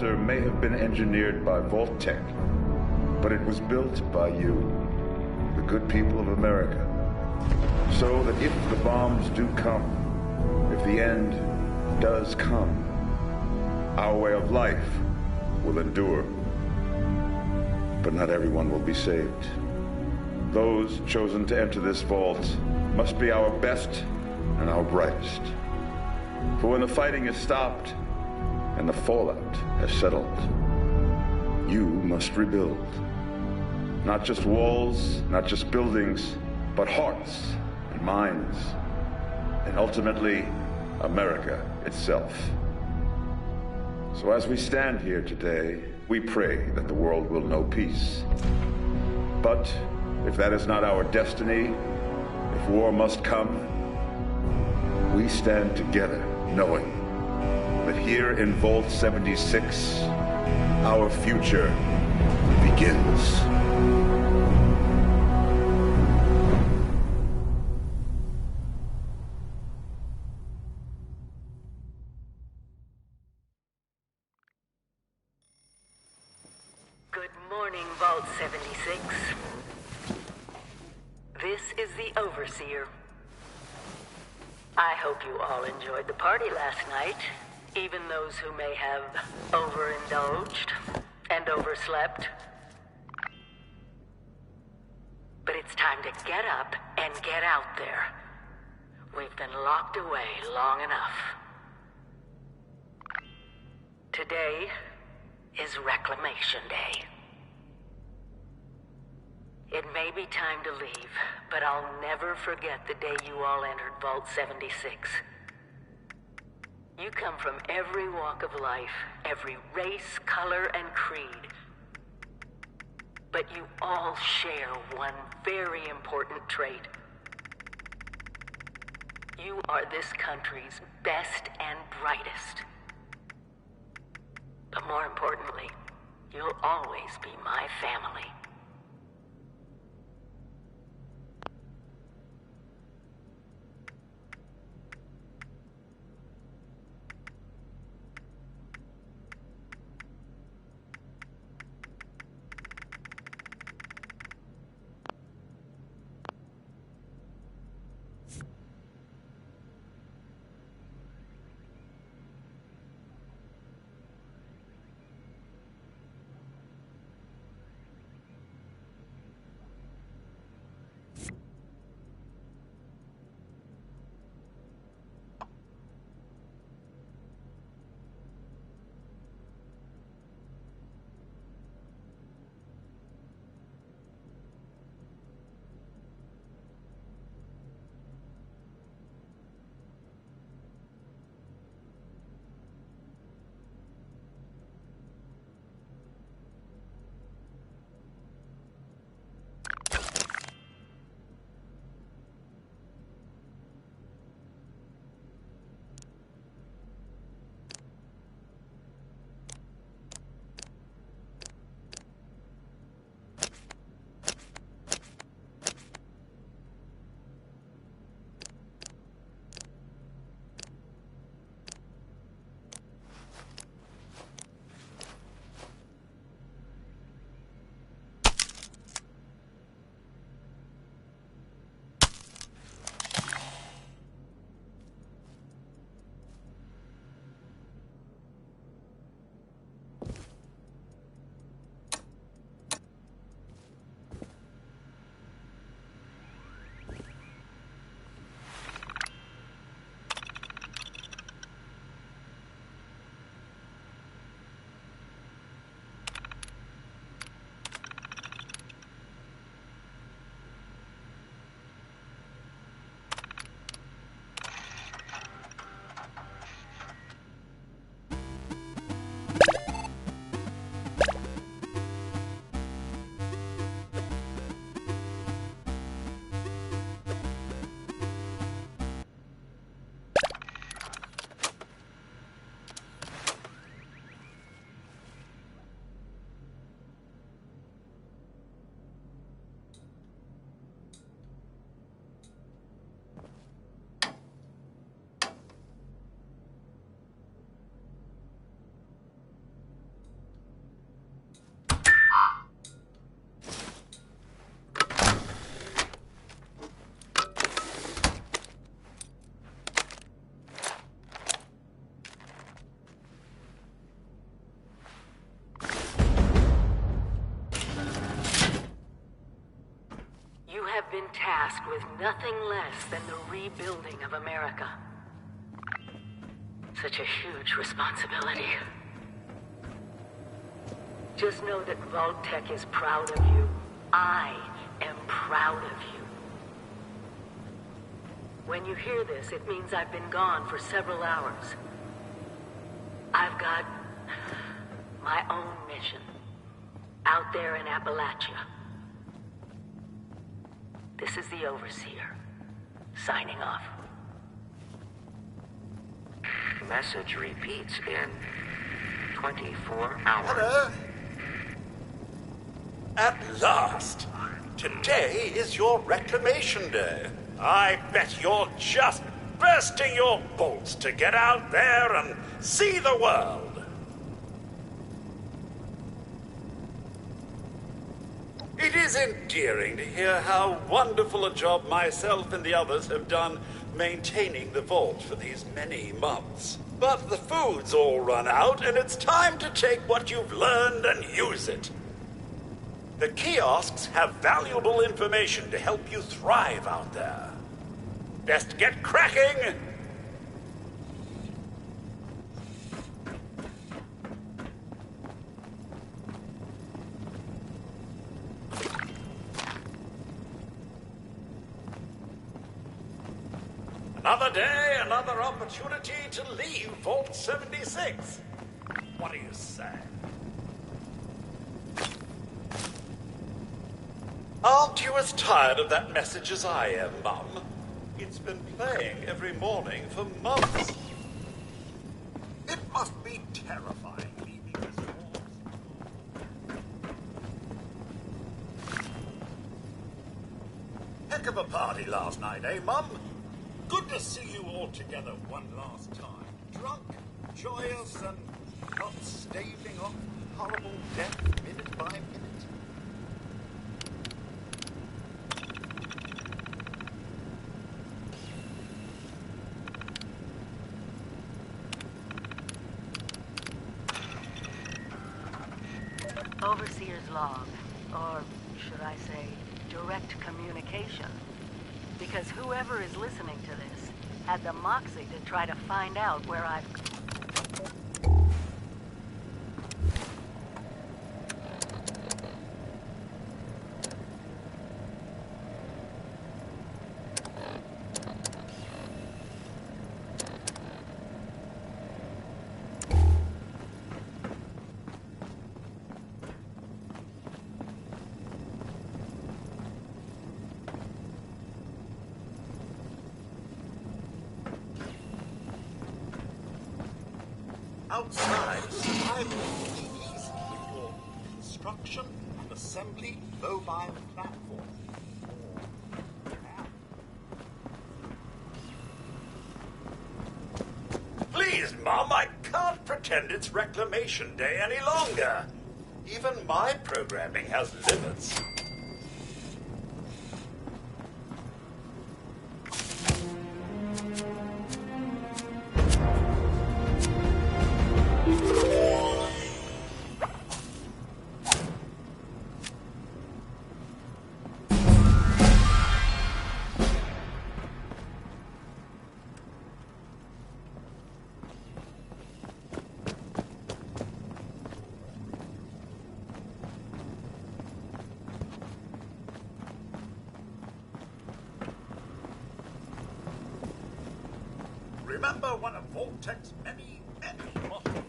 may have been engineered by Vault Tech, but it was built by you, the good people of America, so that if the bombs do come, if the end does come, our way of life will endure. But not everyone will be saved. Those chosen to enter this vault must be our best and our brightest. For when the fighting is stopped and the fallout has settled, you must rebuild. Not just walls, not just buildings, but hearts and minds, and ultimately, America itself. So as we stand here today, we pray that the world will know peace. But if that is not our destiny, if war must come, we stand together knowing that here in Vault 76, our future begins. Good morning, Vault 76. This is the Overseer. I hope you all enjoyed the party last night, even those who may have overindulged and overslept. But it's time to get up and get out there. We've been locked away long enough. Today is Reclamation Day. It may be time to leave, but I'll never forget the day you all entered Vault 76. You come from every walk of life, every race, color, and creed. But you all share one very important trait. You are this country's best and brightest. But more importantly, you'll always be my family. tasked with nothing less than the rebuilding of America. Such a huge responsibility. Just know that Vault-Tec is proud of you. I am proud of you. When you hear this, it means I've been gone for several hours. I've got my own mission out there in Appalachia. This is the Overseer, signing off. Message repeats in 24 hours. Hello? At last! Today is your reclamation day. I bet you're just bursting your bolts to get out there and see the world. It is endearing to hear how wonderful a job myself and the others have done maintaining the vault for these many months. But the food's all run out, and it's time to take what you've learned and use it. The kiosks have valuable information to help you thrive out there. Best get cracking! Another day, another opportunity to leave Vault 76. What do you say? Aren't you as tired of that message as I am, Mum? It's been playing every morning for months. It must be terrifying leaving this vault. Heck of a party last night, eh, Mum? Good to see you all together one last time. Drunk, joyous, and not staving off horrible death minute by minute. Overseer's log, or should I say, direct communication. Because whoever is listening to this had the moxie to try to find out where I've... Outside, survival will be easy with your construction and assembly mobile platform. Please, Mum, I can't pretend it's Reclamation Day any longer. Even my programming has limits. Remember one of Vault-Tec's many mottos.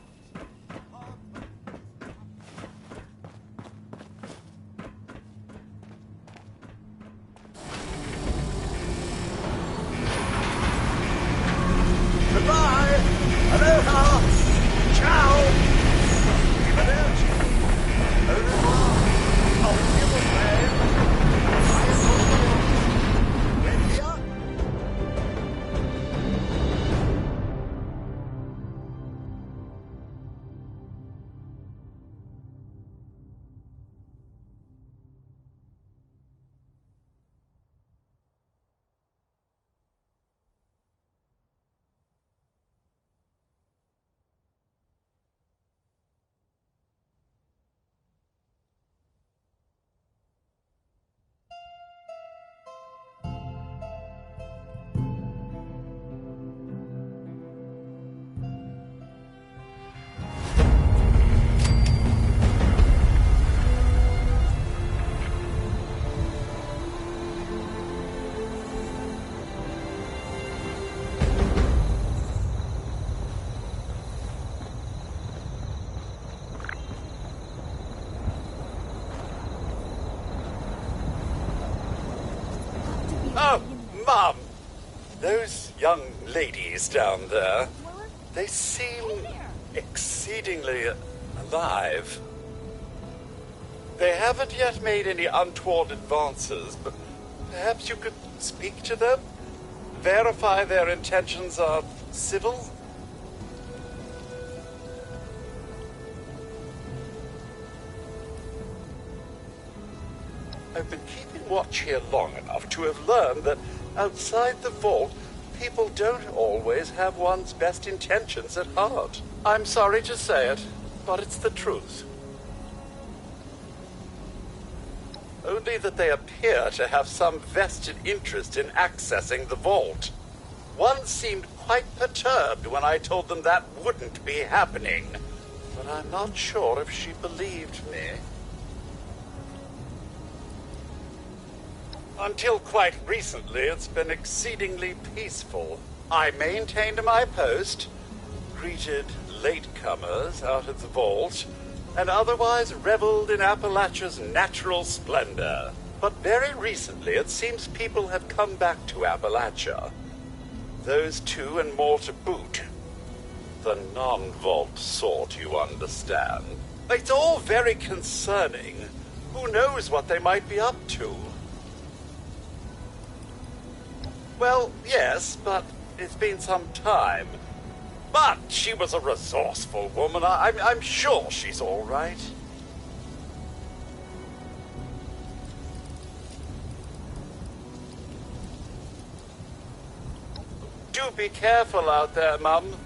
Goodbye! Aloha! Ciao! Arrivederci! Au revoir! Auf Wiedersehen! Buen día! Those young ladies down there, they seem exceedingly alive. They haven't yet made any untoward advances, but perhaps you could speak to them? Verify their intentions are civil? I've been keeping watch here long enough to have learned that outside the vault, people don't always have one's best intentions at heart. I'm sorry to say it, but it's the truth. Only that they appear to have some vested interest in accessing the vault. One seemed quite perturbed when I told them that wouldn't be happening, but I'm not sure if she believed me. Until quite recently, it's been exceedingly peaceful. I maintained my post, greeted latecomers out of the vault, and otherwise reveled in Appalachia's natural splendor. But very recently, it seems people have come back to Appalachia. Those two and more to boot. The non-vault sort, you understand. It's all very concerning. Who knows what they might be up to? Well, yes, but it's been some time. But she was a resourceful woman. I'm sure she's all right. Do be careful out there, Mum.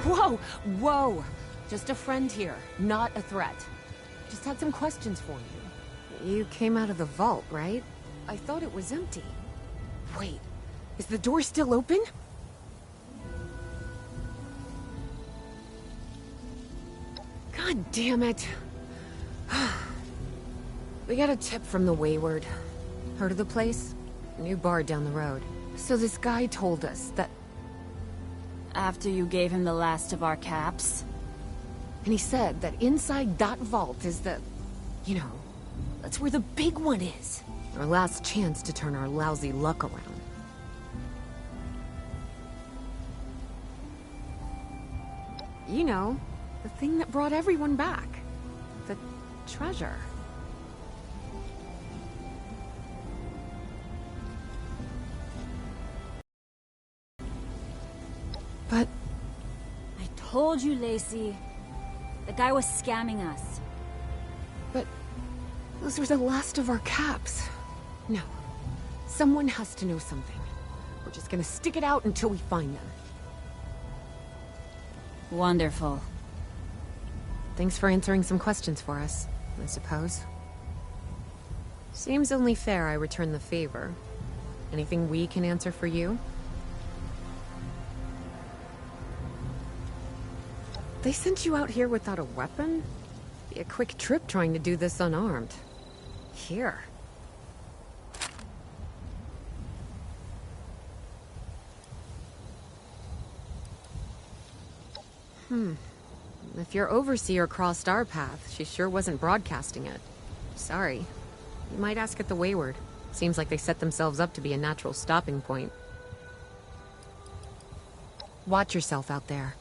Whoa! Whoa! Just a friend here, not a threat. Just had some questions for you. You came out of the vault, right? I thought it was empty. Wait, is the door still open? God damn it. We got a tip from the Wayward. Heard of the place? New bar down the road. So this guy told us that... After you gave him the last of our caps? And he said that inside that vault is the... You know, that's where the big one is. Our last chance to turn our lousy luck around. You know, the thing that brought everyone back. The treasure. But... I told you, Lacey. The guy was scamming us. But... those were the last of our caps. No. Someone has to know something. We're just gonna stick it out until we find them. Wonderful. Thanks for answering some questions for us, I suppose. Seems only fair I return the favor. Anything we can answer for you? They sent you out here without a weapon? Be a quick trip trying to do this unarmed. Here. If your overseer crossed our path, she sure wasn't broadcasting it. Sorry. You might ask at the Wayward. Seems like they set themselves up to be a natural stopping point. Watch yourself out there.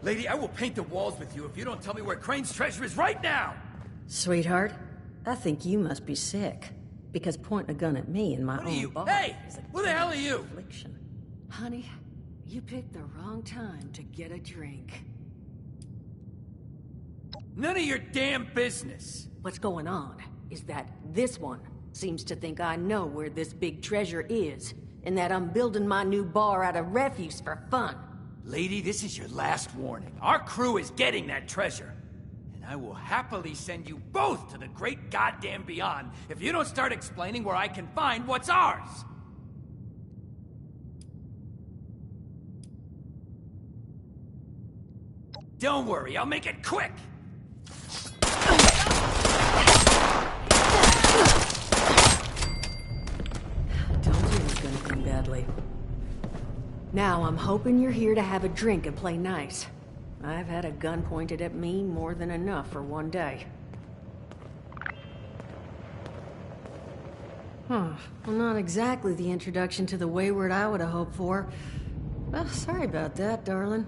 Lady, I will paint the walls with you if you don't tell me where Crane's treasure is right now! Sweetheart, I think you must be sick. Because pointing a gun at me in my own bar Hey! is a Who the hell are you? affliction. Honey, you picked the wrong time to get a drink. None of your damn business! What's going on is that this one seems to think I know where this big treasure is, and that I'm building my new bar out of refuse for fun. Lady, this is your last warning. Our crew is getting that treasure. And I will happily send you both to the great goddamn beyond if you don't start explaining where I can find what's ours! Don't worry, I'll make it quick! Told you it was gonna come badly. Now I'm hoping you're here to have a drink and play nice. I've had a gun pointed at me more than enough for one day. Well, not exactly the introduction to the Wayward I would have hoped for. Well, sorry about that, darling.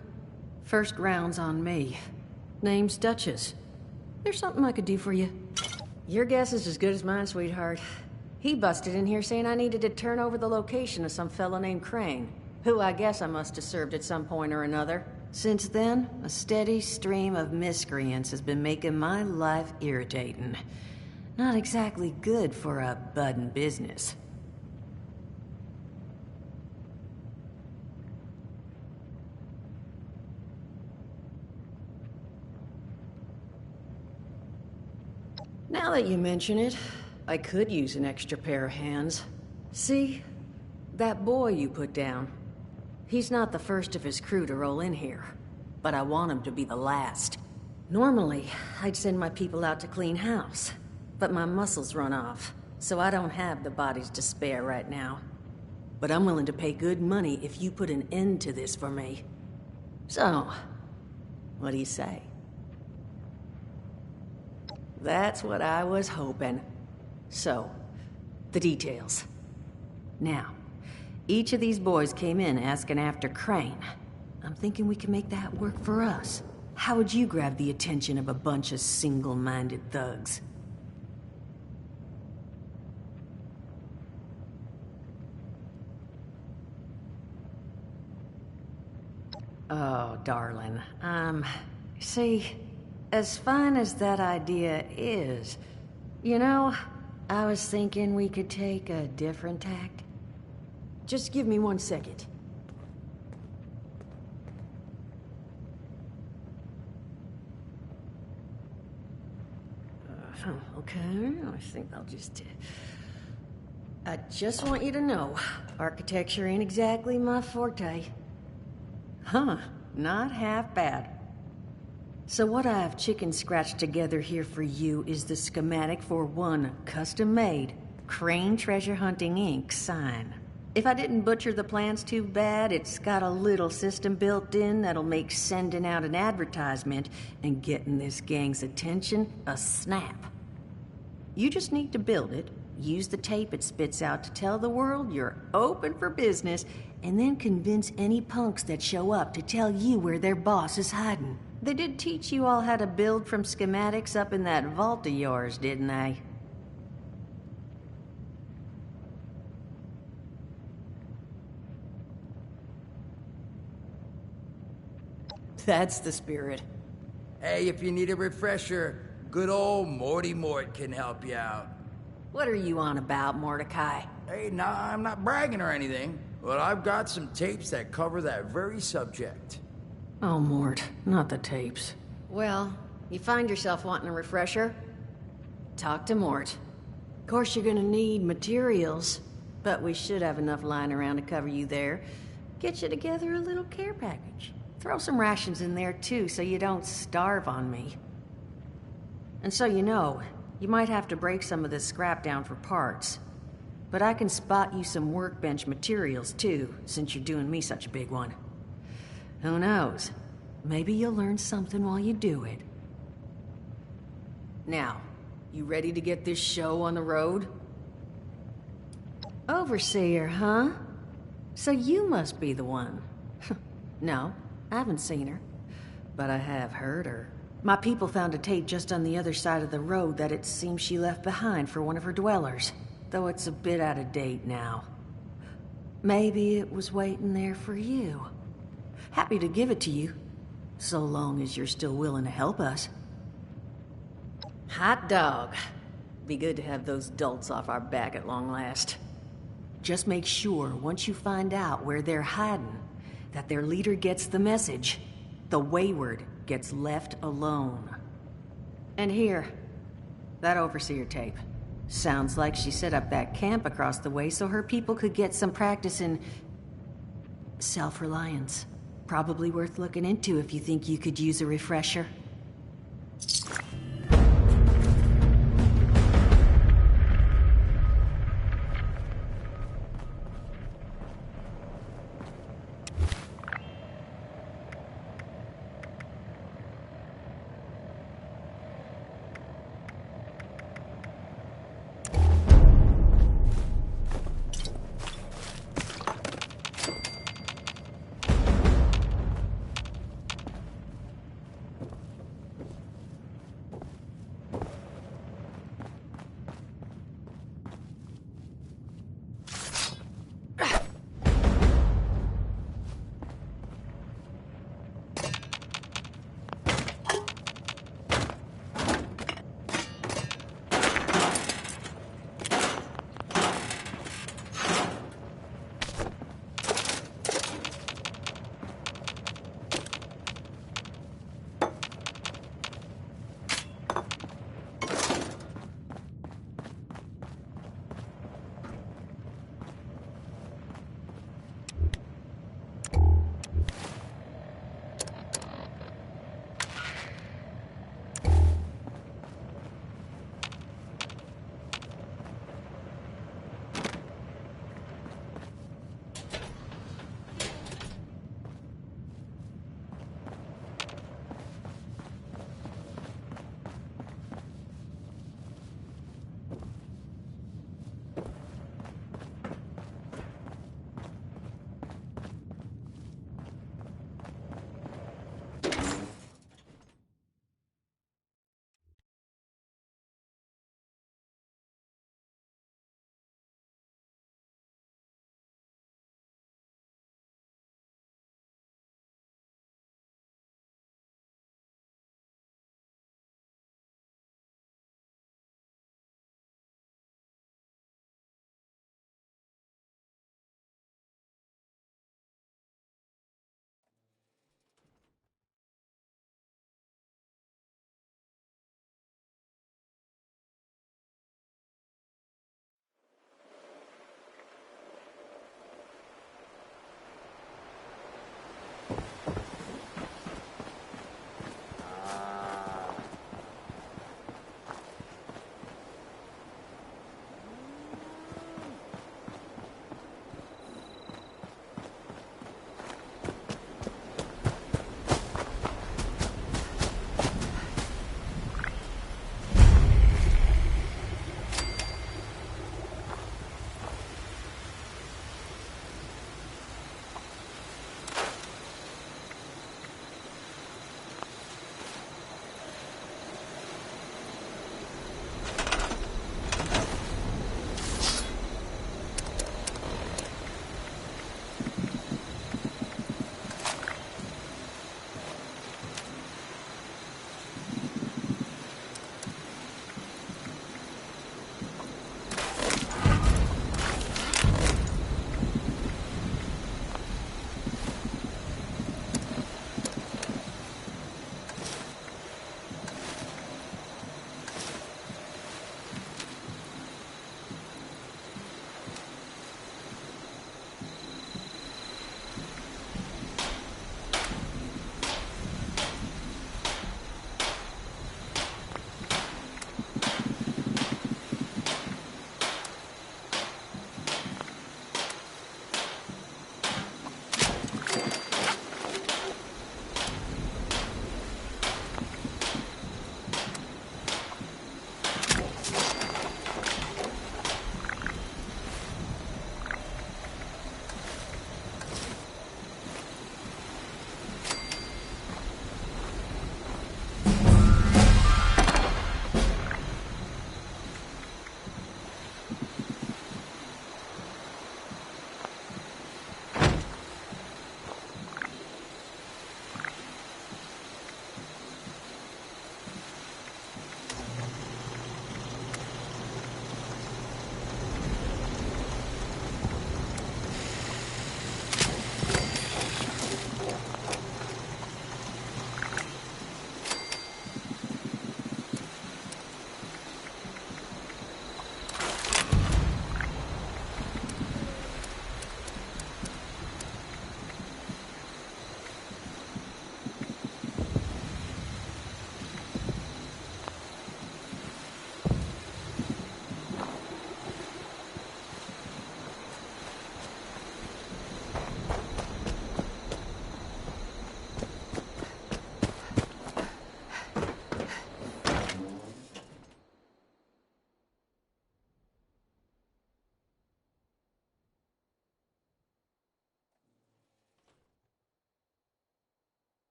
First round's on me. Name's Duchess. There's something I could do for you. Your guess is as good as mine, sweetheart. He busted in here saying I needed to turn over the location of some fellow named Crane, who I guess I must have served at some point or another. Since then, a steady stream of miscreants has been making my life irritating. Not exactly good for a budding business. Now that you mention it, I could use an extra pair of hands. See? That boy you put down. He's not the first of his crew to roll in here, but I want him to be the last. Normally, I'd send my people out to clean house, but my muscles run off, so I don't have the bodies to spare right now. But I'm willing to pay good money if you put an end to this for me. So, what do you say? That's what I was hoping. So, the details. Now, each of these boys came in asking after Crane. I'm thinking we can make that work for us. How would you grab the attention of a bunch of single-minded thugs? Oh, darling. See, as fine as that idea is, you know, I was thinking we could take a different tact. Just give me 1 second. Okay, I think I'll just... I just want you to know, architecture ain't exactly my forte. Huh, not half bad. So what I've chicken scratched together here for you is the schematic for one custom-made Crane Treasure Hunting Inc. sign. If I didn't butcher the plans too bad, it's got a little system built in that'll make sending out an advertisement and getting this gang's attention a snap. You just need to build it, use the tape it spits out to tell the world you're open for business, and then convince any punks that show up to tell you where their boss is hiding. They did teach you all how to build from schematics up in that vault of yours, didn't they? That's the spirit. Hey, if you need a refresher, good old Morty Mort can help you out. What are you on about, Mordecai? Hey, nah, I'm not bragging or anything, but I've got some tapes that cover that very subject. Oh, Mort, not the tapes. Well, you find yourself wanting a refresher? Talk to Mort. Of course, you're gonna need materials, but we should have enough lying around to cover you there. Get you together a little care package. Throw some rations in there, too, so you don't starve on me. And so you know, you might have to break some of this scrap down for parts. But I can spot you some workbench materials, too, since you're doing me such a big one. Who knows? Maybe you'll learn something while you do it. Now, you ready to get this show on the road? Overseer, huh? So you must be the one. No, I haven't seen her. but I have heard her. My people found a tape just on the other side of the road that it seems she left behind for one of her dwellers, though it's a bit out of date now. Maybe it was waiting there for you. Happy to give it to you, so long as you're still willing to help us. Hot dog. Be good to have those dolts off our back at long last. Just make sure, once you find out where they're hiding, that their leader gets the message. The wayward gets left alone. And here, that overseer tape. Sounds like she set up that camp across the way so her people could get some practice in self-reliance. Probably worth looking into if you think you could use a refresher.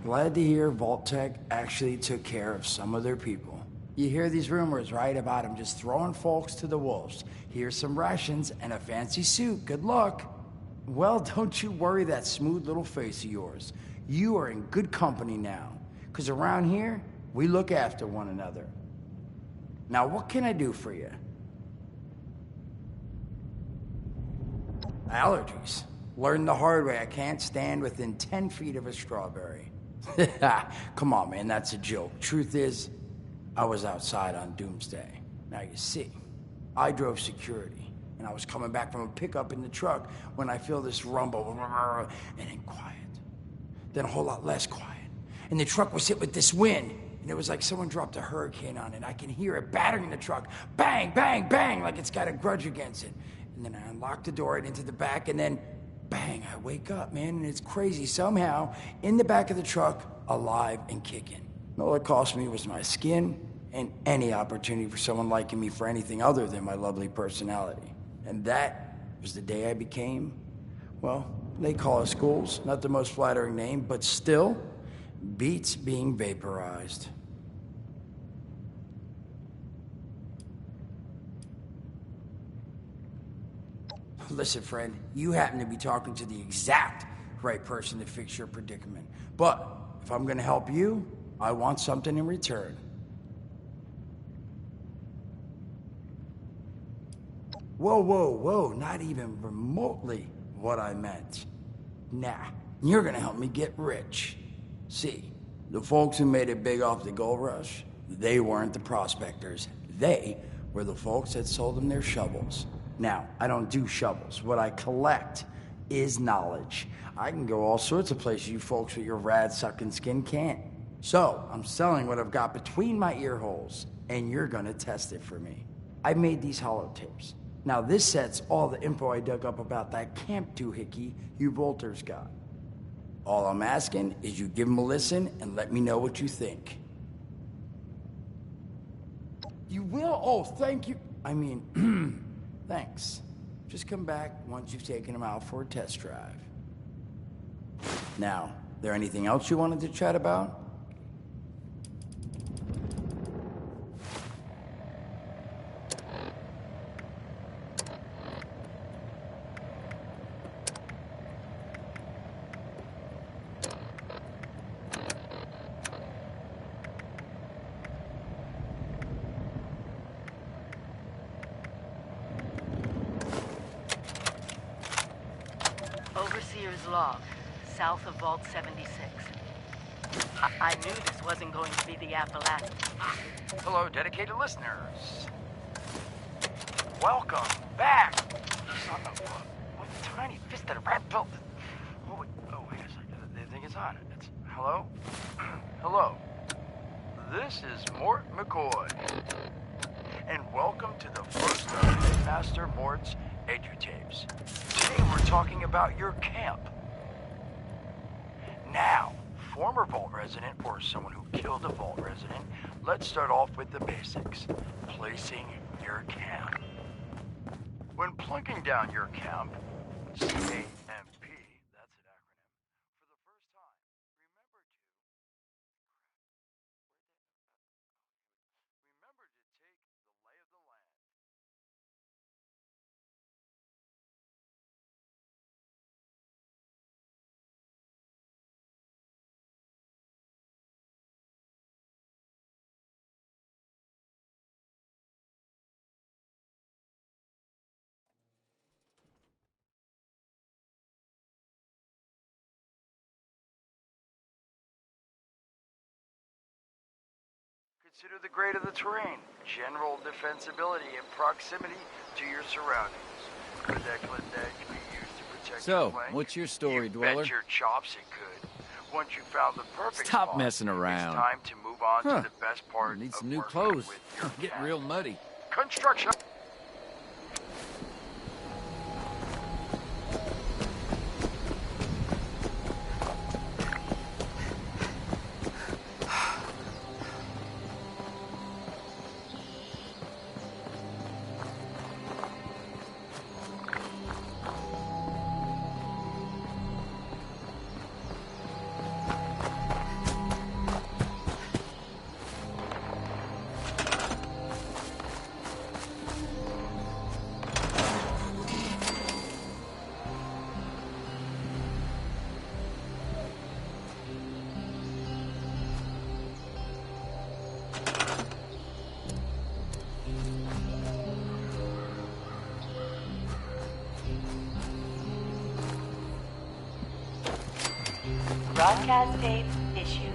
Glad to hear Vault Tech actually took care of some of their people. You hear these rumors, right, about them just throwing folks to the wolves. Here's some rations and a fancy suit. Good luck. Well, don't you worry that smooth little face of yours. You are in good company now. Because around here, we look after one another. Now, what can I do for you? Allergies. Learned the hard way. I can't stand within 10 feet of a strawberry. Come on, man, that's a joke. Truth is, I was outside on Doomsday. Now, you see, I drove security, and I was coming back from a pickup in the truck when I feel this rumble, and then quiet. Then a whole lot less quiet. And the truck was hit with this wind, and it was like someone dropped a hurricane on it. I can hear it battering the truck. Bang, bang, bang, like it's got a grudge against it. And then I unlocked the door and into the back, and then bang, I wake up, man, and it's crazy. Somehow, in the back of the truck, alive and kicking. All it cost me was my skin and any opportunity for someone liking me for anything other than my lovely personality. And that was the day I became, well, they call us ghouls. Not the most flattering name, but still beats being vaporized. Listen, friend, you happen to be talking to the exact right person to fix your predicament. But if I'm gonna help you, I want something in return. Whoa, whoa, whoa, not even remotely what I meant. Nah, you're gonna help me get rich. See, the folks who made it big off the gold rush, they weren't the prospectors. They were the folks that sold them their shovels. Now, I don't do shovels. What I collect is knowledge. I can go all sorts of places you folks with your rad-sucking skin can't. So, I'm selling what I've got between my ear holes, and you're gonna test it for me. I made these holotapes. Now, this set's all the info I dug up about that camp doohickey you Volters got. All I'm asking is you give them a listen and let me know what you think. You will? Oh, thank you. I mean, thanks. Just come back once you've taken them out for a test drive. Now, there anything else you wanted to chat about? Overseer's log, south of Vault 76. I knew this wasn't going to be the Appalachian. Hello, dedicated listeners. Welcome back. Son of a... What tiny fisted rat built... Oh, wait a second. The thing is on. It's... Hello? Hello. This is Mort McCoy. And welcome to the first of Headmaster Mort's edutapes. Today we're talking about your camp. Now, former Vault resident or someone who killed a Vault resident, let's start off with the basics. Placing your camp. When plunking down your camp, CAMP, that's an acronym, for the first time, remember to take the lay of the land. Consider the grade of the terrain, general defensibility, and proximity to your surroundings. Could that clip edge be used to protect your flank? So, what's your story, You Dweller? bet your chops it could. Once you found the perfect Stop spot, messing around. It's time to move on to the best part Need of some new working clothes. with your Get cat. real muddy. Construction. Broadcast tape issued.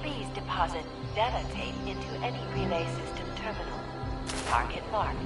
Please deposit data tape into any relay system terminal. Target marked.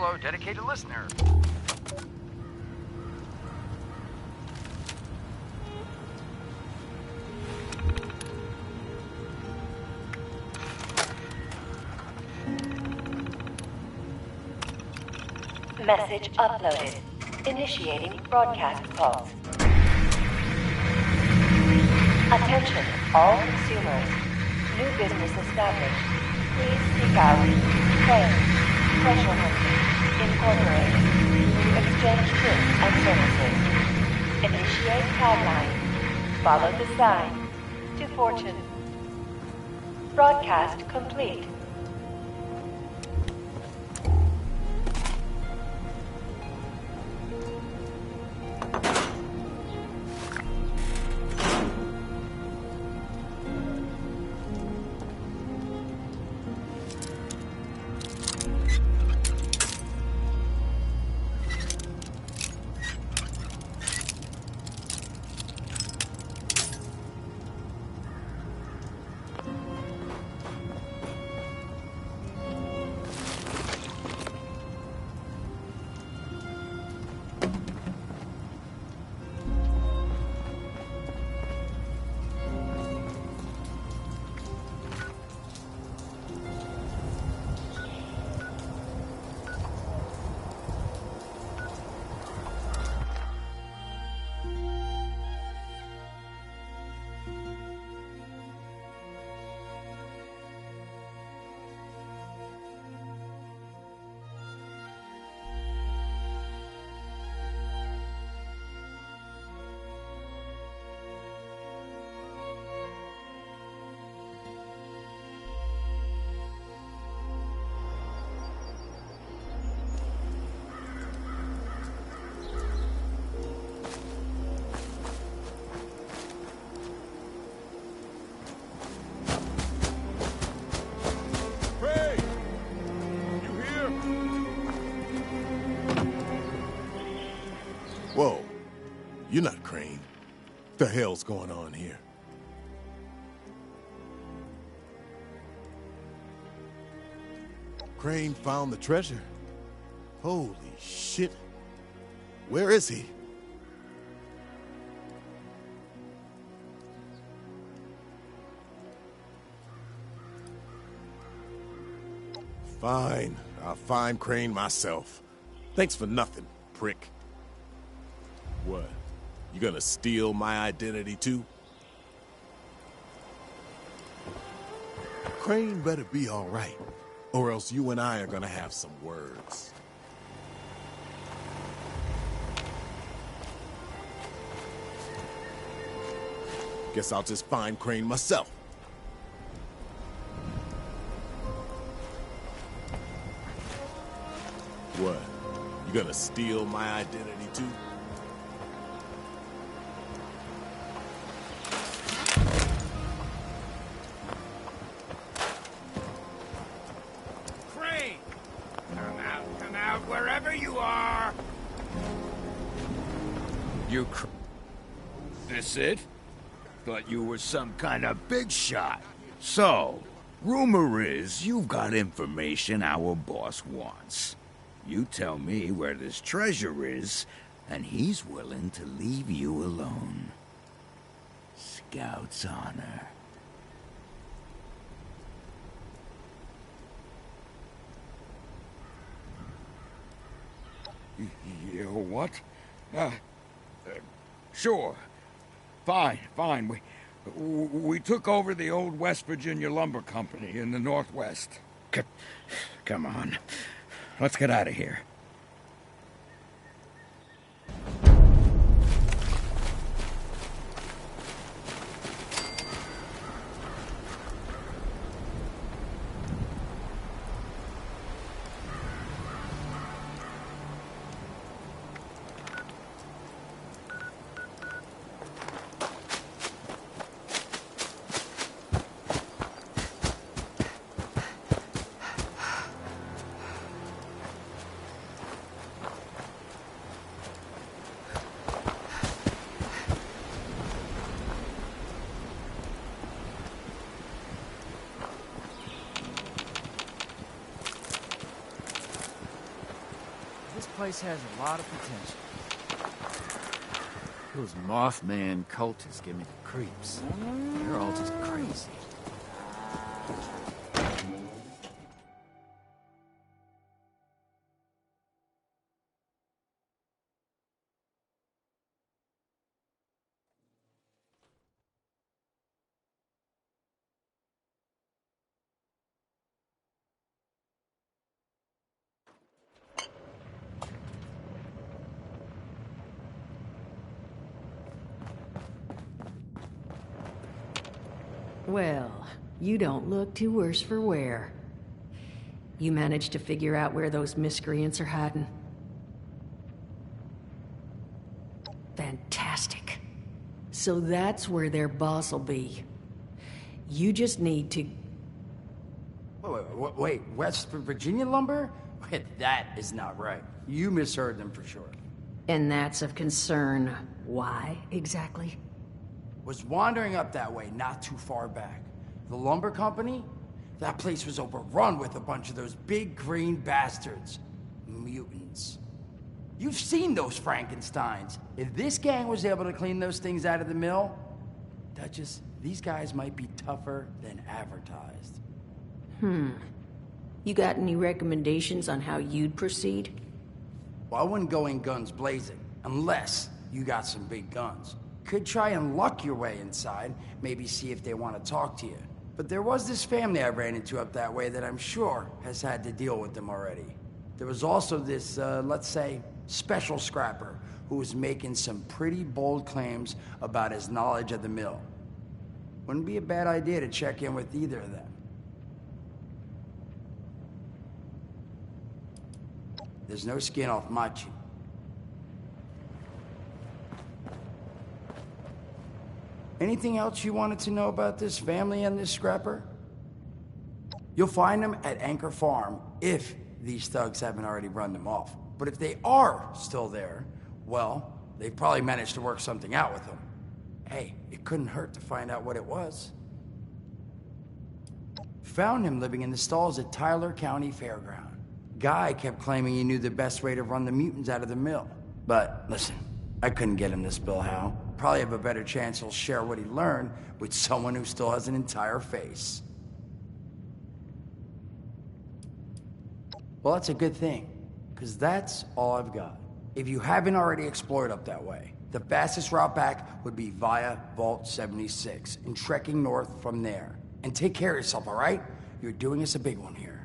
Hello, dedicated listener. Message uploaded. Initiating broadcast pulse. Attention, all consumers. New business established. Please seek out Crane, Treasure Hunting, Incorporated, to exchange goods and services. Initiate tagline. Follow the sign to fortune. Broadcast complete. Whoa, you're not Crane. The hell's going on here? Crane found the treasure. Holy shit. Where is he? Fine, I'll find Crane myself. Thanks for nothing, prick. What? You gonna steal my identity too? Crane better be all right, or else you and I are gonna have some words. Guess I'll just find Crane myself. What? You gonna steal my identity too? Come out, wherever you are! This it? Thought you were some kind of big shot. So, rumor is you've got information our boss wants. You tell me where this treasure is, and he's willing to leave you alone. Scout's honor. What? Sure. Fine. We took over the old West Virginia Lumber Company in the Northwest. Come on. Let's get out of here. place has a lot of potential. Those Mothman cultists give me the creeps. They're all just crazy. Well, you don't look too worse for wear. You managed to figure out where those miscreants are hiding? Fantastic. So that's where their boss will be. You just need to... Wait, West Virginia lumber? Wait, that is not right. You misheard them for sure. And that's of concern. Why, exactly? Was wandering up that way not too far back. The lumber company? That place was overrun with a bunch of those big green bastards. Mutants. You've seen those Frankensteins. If this gang was able to clean those things out of the mill, Duchess, these guys might be tougher than advertised. You got any recommendations on how you'd proceed? Well, I wouldn't go in guns blazing, unless you got some big guns. Could try and luck your way inside, maybe see if they want to talk to you. But there was this family I ran into up that way that I'm sure has had to deal with them already. There was also this, let's say, special scrapper who was making some pretty bold claims about his knowledge of the mill. Wouldn't be a bad idea to check in with either of them. There's no skin off my cheek. Anything else you wanted to know about this family and this scrapper? You'll find them at Anchor Farm if these thugs haven't already run them off. But if they are still there, well, they've probably managed to work something out with them. Hey, it couldn't hurt to find out what it was. Found him living in the stalls at Tyler County Fairground. Guy kept claiming he knew the best way to run the mutants out of the mill. But listen, I couldn't get him to spill how. Probably have a better chance he'll share what he learned with someone who still has an entire face. Well, that's a good thing, because that's all I've got. If you haven't already explored up that way, the fastest route back would be via Vault 76 and trekking north from there. And take care of yourself, all right? You're doing us a big one here.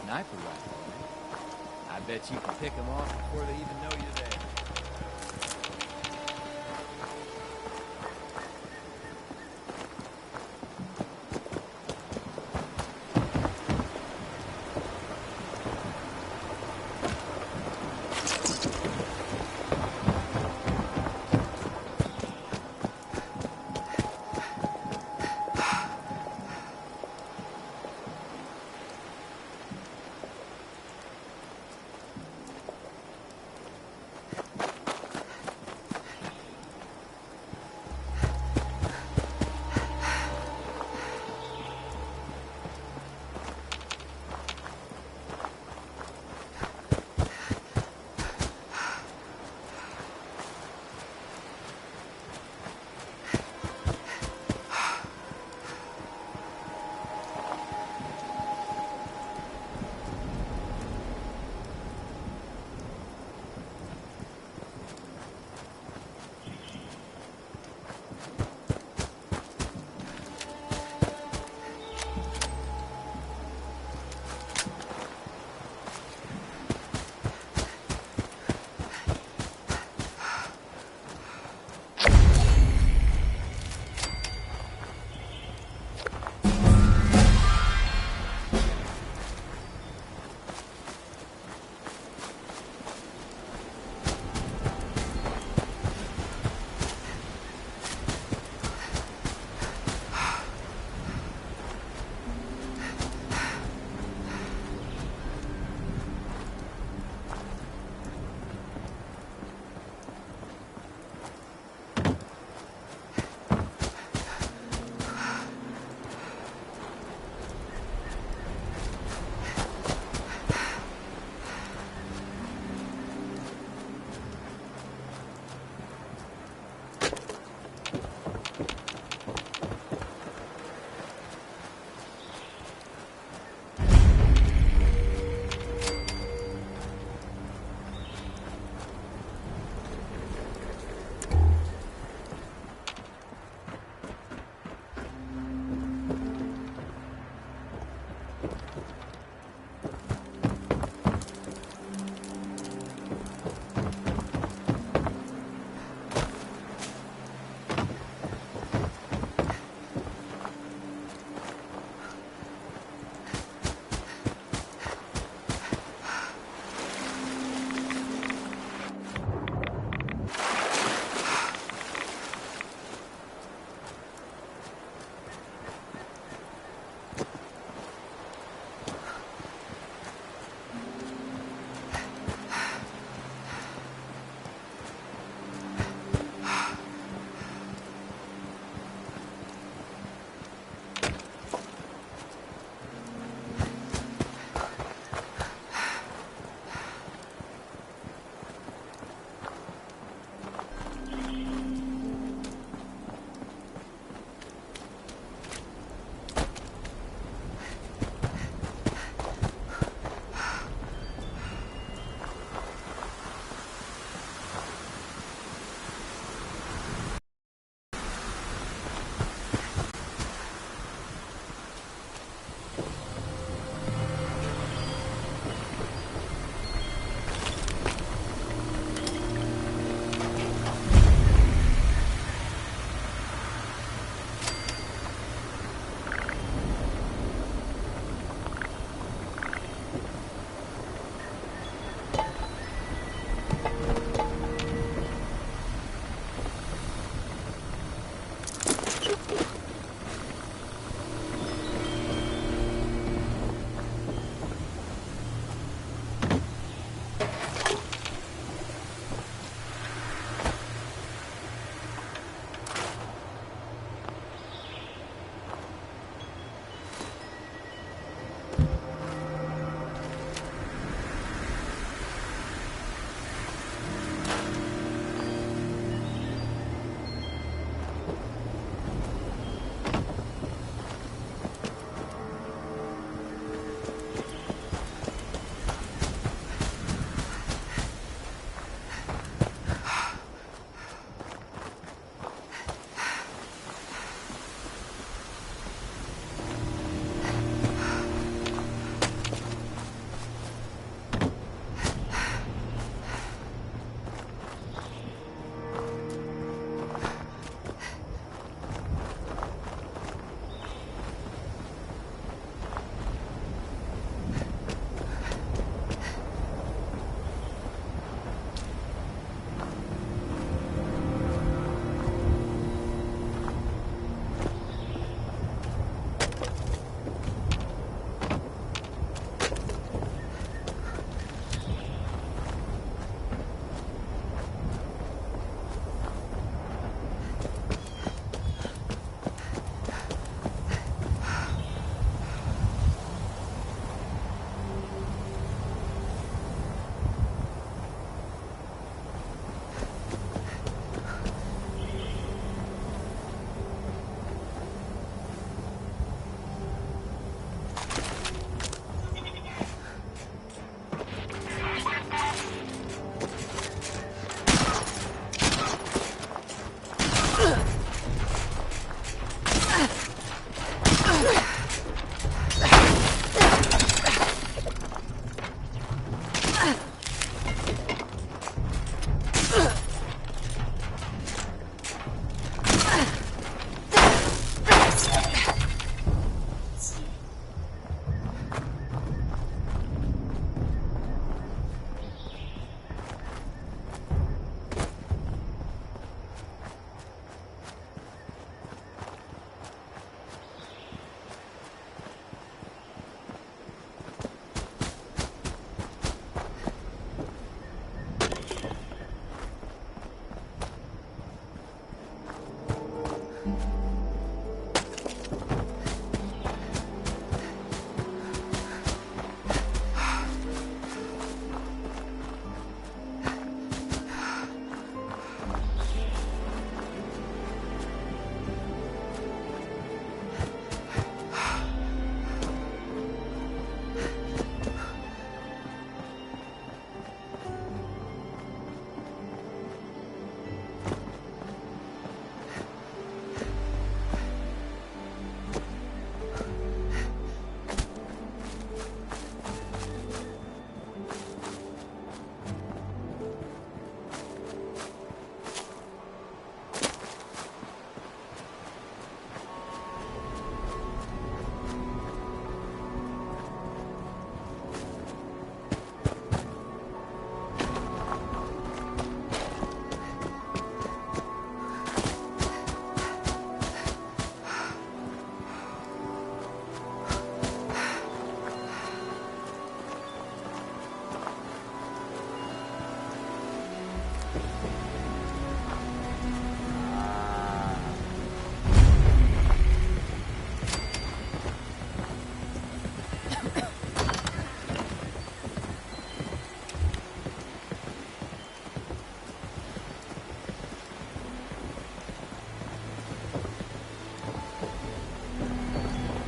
Sniper rifle, eh? I bet you can pick them off before they even know you're there.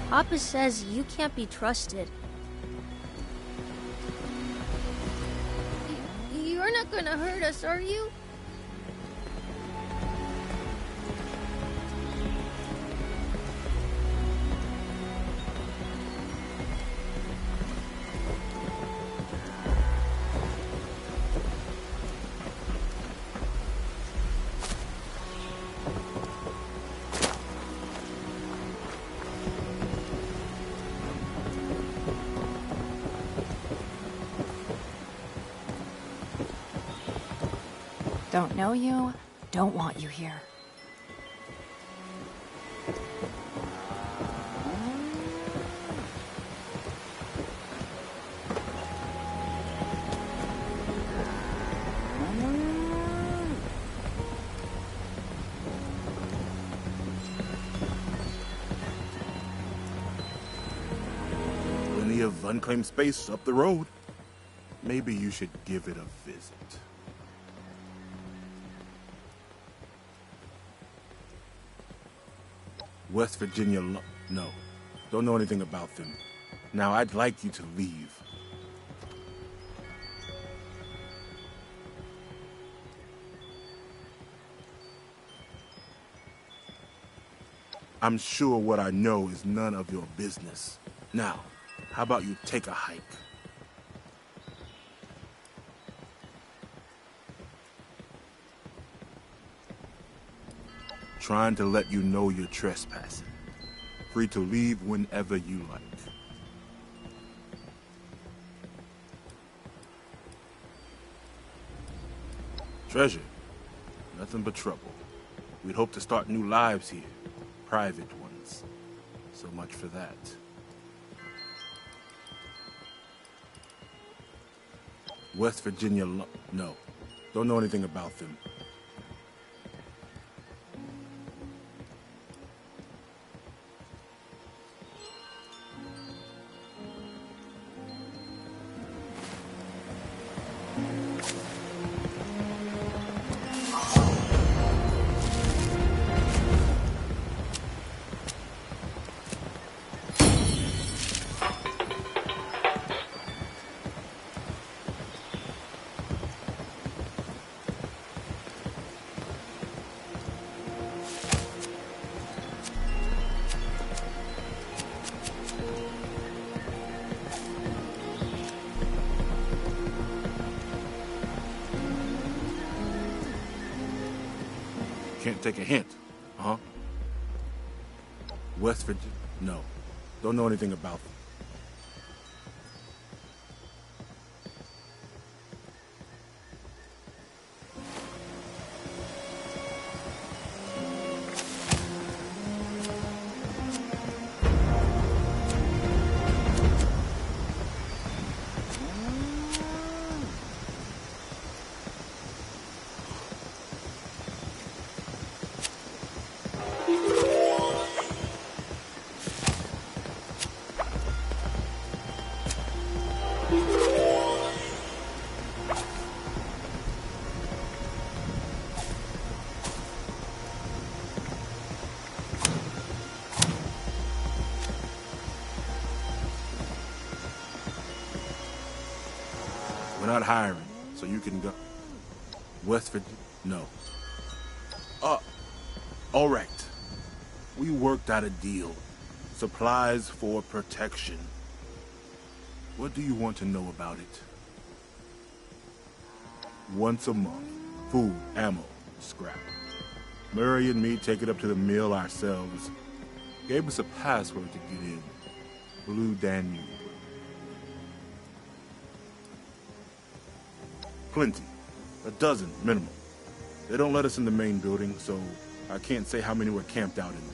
Papa says you can't be trusted. You're not gonna hurt us, are you? Don't know you, don't want you here. Plenty of unclaimed space up the road. Maybe you should give it a visit. West Virginia, no. Don't know anything about them. Now, I'd like you to leave. I'm sure what I know is none of your business. Now, how about you take a hike? Trying to let you know you're trespassing. Free to leave whenever you like. Treasure. Nothing but trouble. We'd hope to start new lives here. Private ones. So much for that. West Virginia, no. Don't know anything about them. Can't take a hint, huh? West Virginia? No. Don't know anything about them. We're not hiring, so you can go. West Virginia? No. All right. We worked out a deal. Supplies for protection. What do you want to know about it? Once a month. Food, ammo, scrap. Murray and me take it up to the mill ourselves. Gave us a password to get in. Blue Danube. Plenty. A dozen, minimum. They don't let us in the main building, so I can't say how many were camped out in there.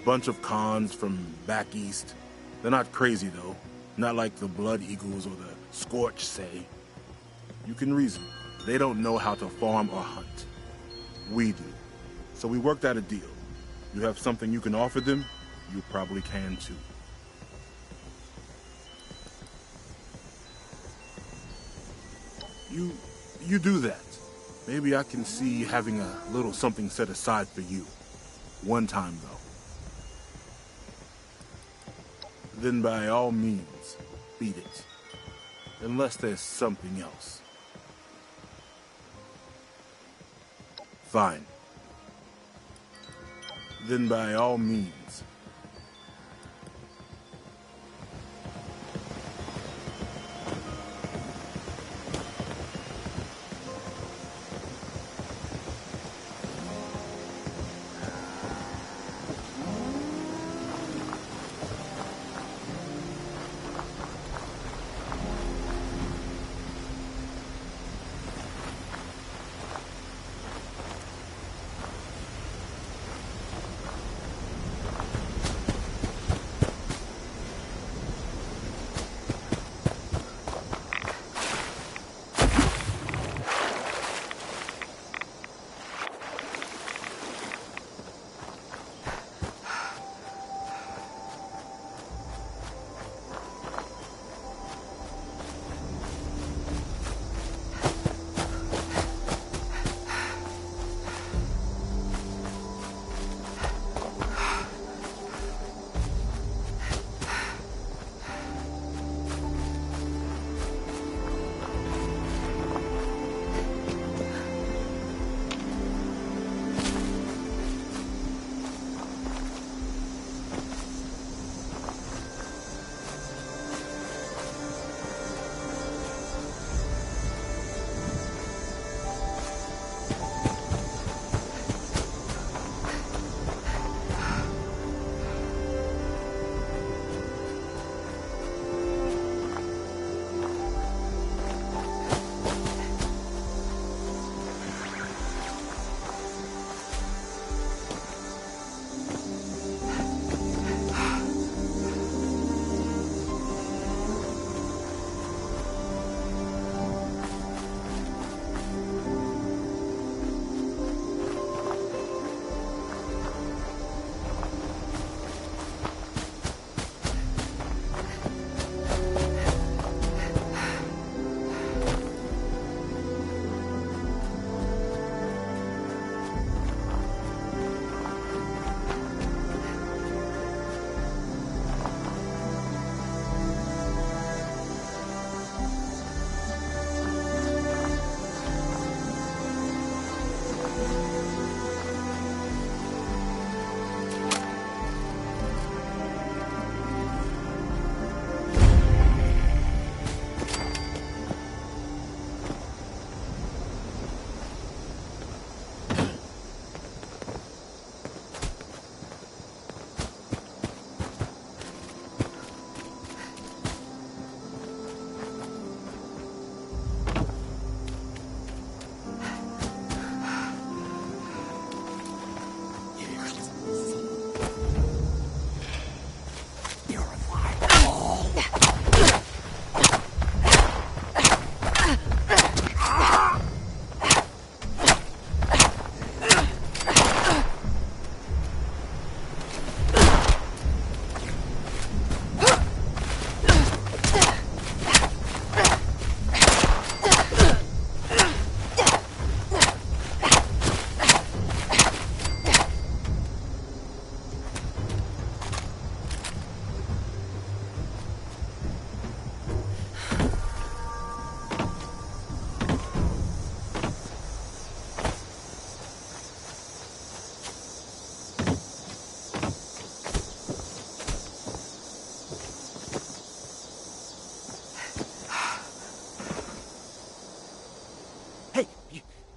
Bunch of cons from back east. They're not crazy, though. Not like the Blood Eagles or the Scorch, say. You can reason. They don't know how to farm or hunt. We do. So we worked out a deal. You have something you can offer them, you probably can too. You do that. Maybe I can see having a little something set aside for you. One time, though. Then by all means, beat it. Unless there's something else. Fine. Then by all means.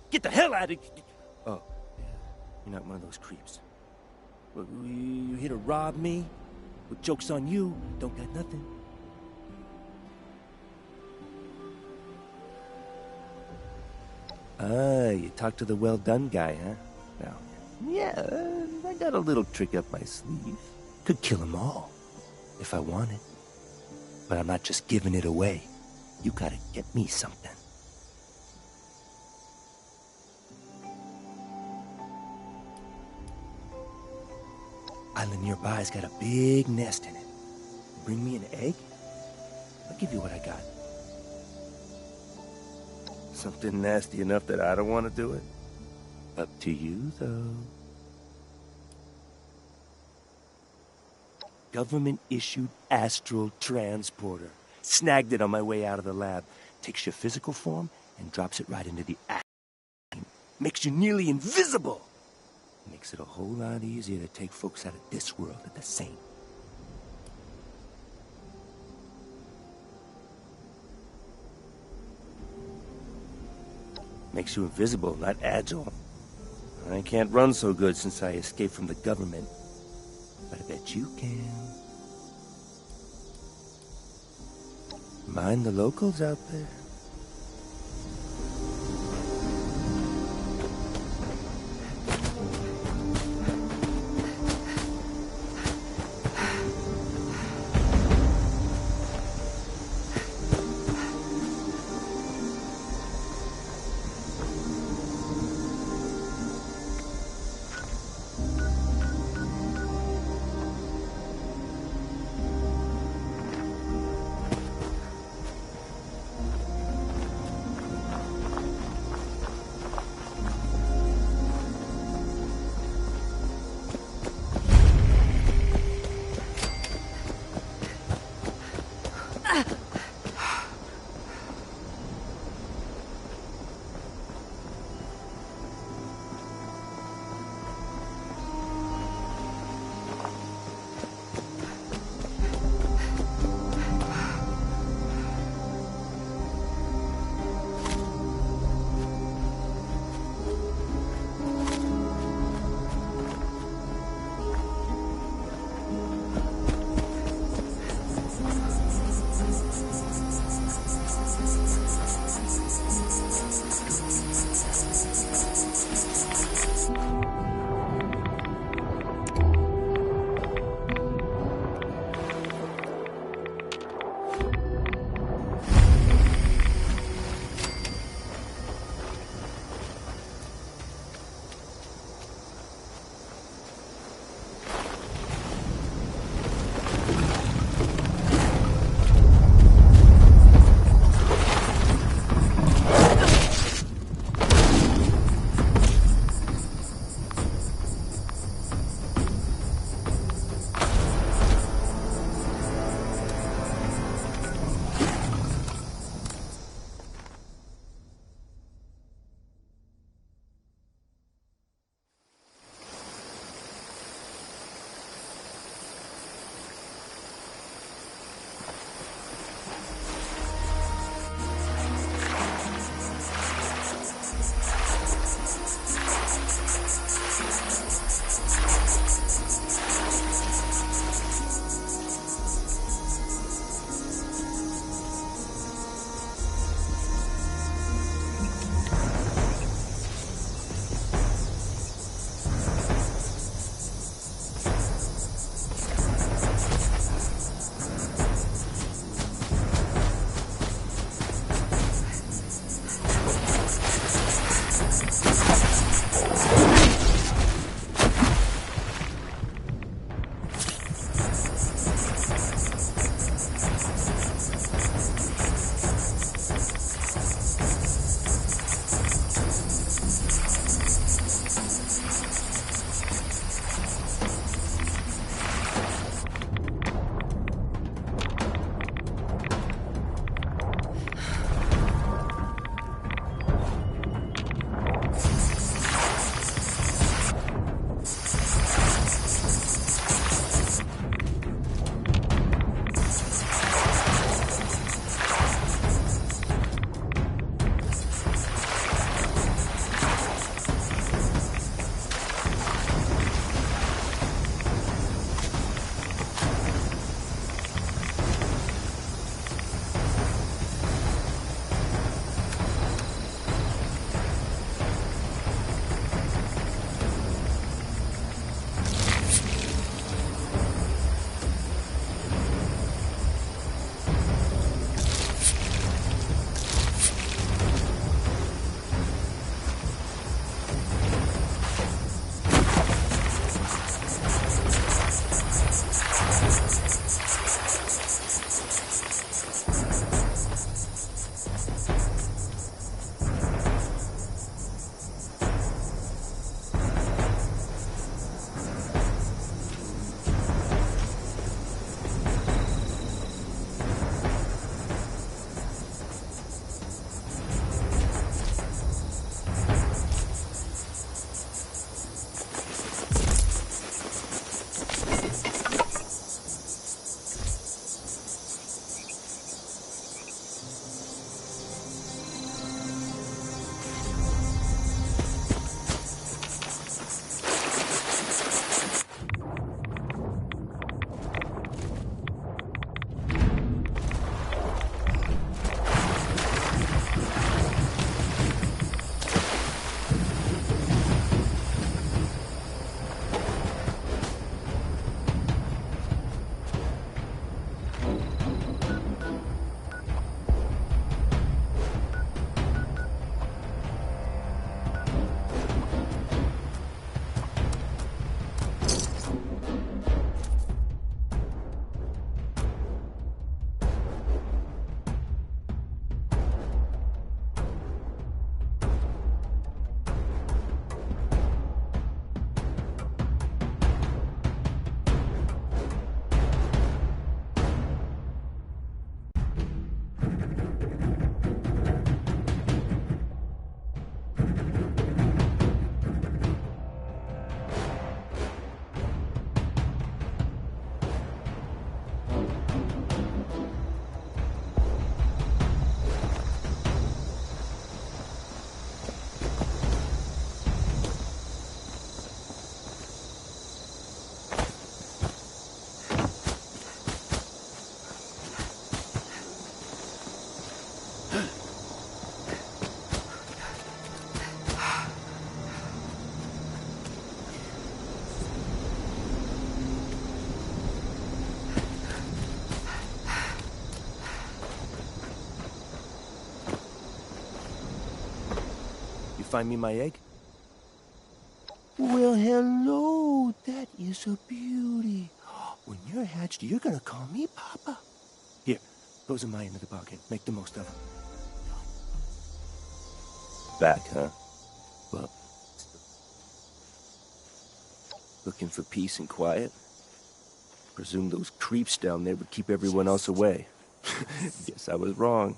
Get the hell out of... Oh, yeah. You're not one of those creeps. Well, you here to rob me? Well, joke's on you. Don't got nothing. Ah, you talked to the well-done guy, huh? Well, yeah, I got a little trick up my sleeve. Could kill them all, if I wanted. But I'm not just giving it away. You gotta get me something. Island nearby's got a big nest in it. Bring me an egg? I'll give you what I got. Something nasty enough that I don't want to do it? Up to you, though. Government-issued astral transporter. Snagged it on my way out of the lab. Takes your physical form and drops it right into the astral. Makes you nearly invisible. Makes it a whole lot easier to take folks out of this world at the same. Makes you invisible, not agile. I can't run so good since I escaped from the government. But I bet you can. Mind the locals out there. find me my egg? Well, hello. That is a beauty. When you're hatched, you're gonna call me Papa. Here, those are my end of the bargain. Make the most of them. Back, huh? Well, looking for peace and quiet? Presume those creeps down there would keep everyone else away. Guess I was wrong.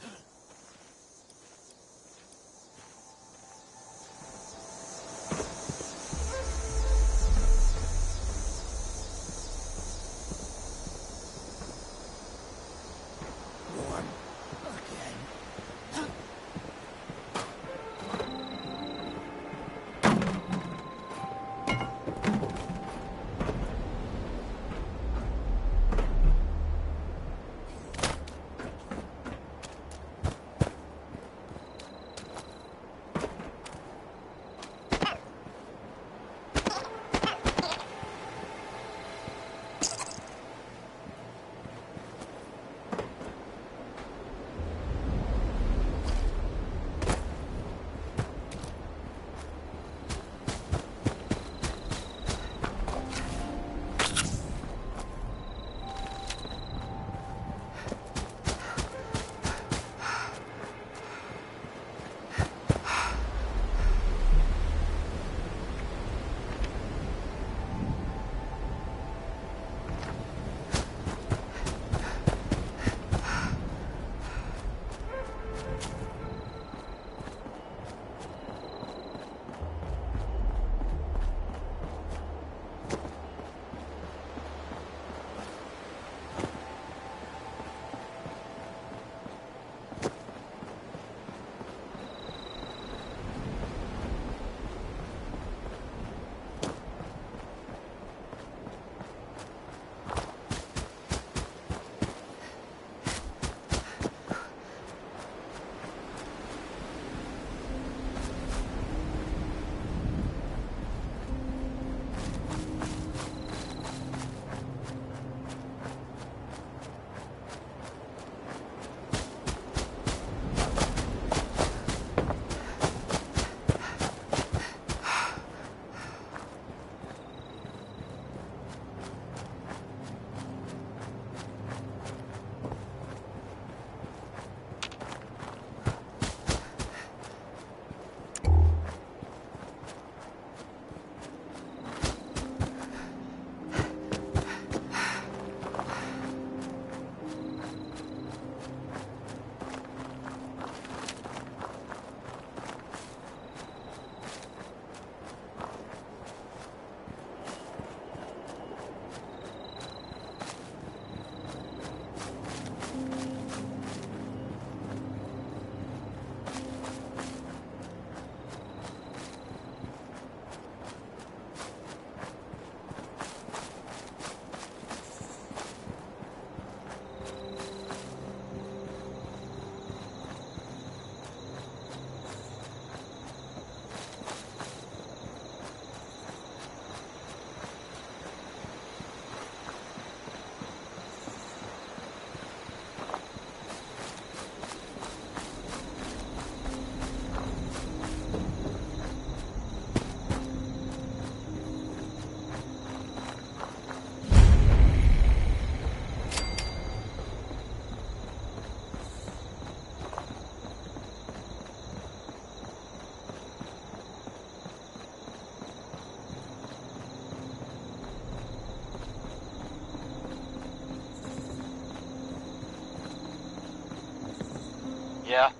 Yeah?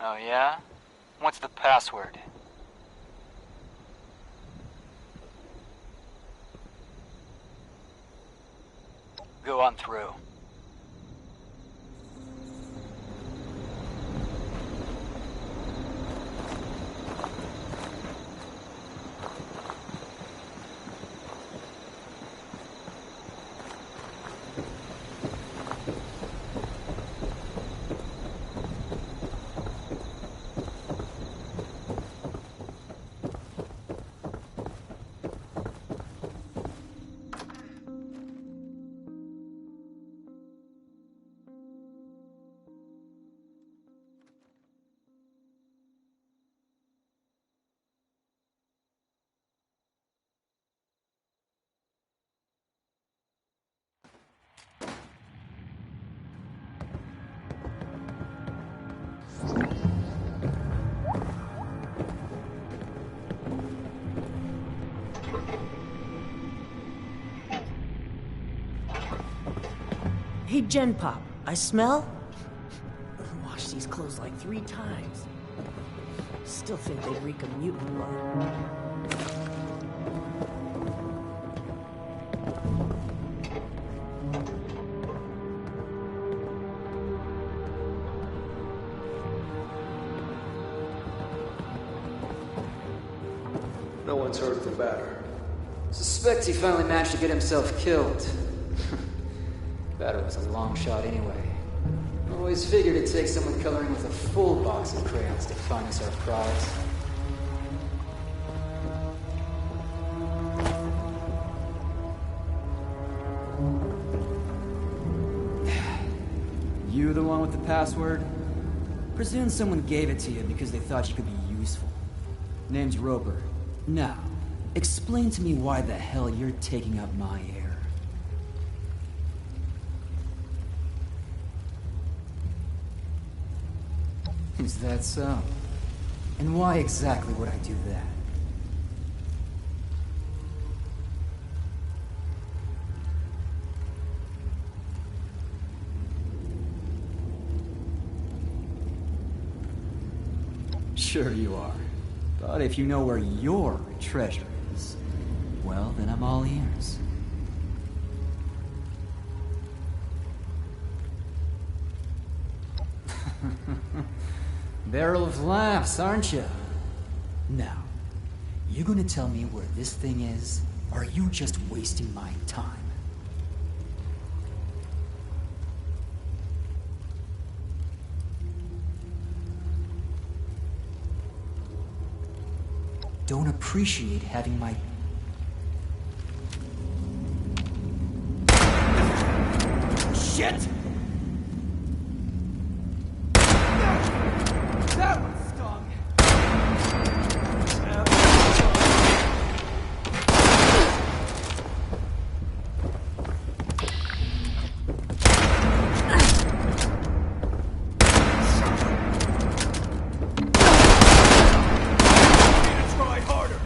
Oh, yeah? What's the password? Go on through. Hey, Gen Pop, I smell? I've washed these clothes like 3 times. Still think they reek of mutant blood. No one's hurt the batter. Suspect he finally managed to get himself killed. Batter was a long shot anyway. Always figured it'd take someone coloring with a full box of crayons to find us our prize. You the one with the password? Presume someone gave it to you because they thought you could be useful. Name's Roper. Now, explain to me why the hell you're taking up my air. Is that so? And why exactly would I do that? Sure you are. But if you know where your treasure is, well, then I'm all ears. Barrel of laughs, aren't you? Now, you gonna tell me where this thing is, or are you just wasting my time? Don't appreciate having my... Shit! That one stung! Try harder!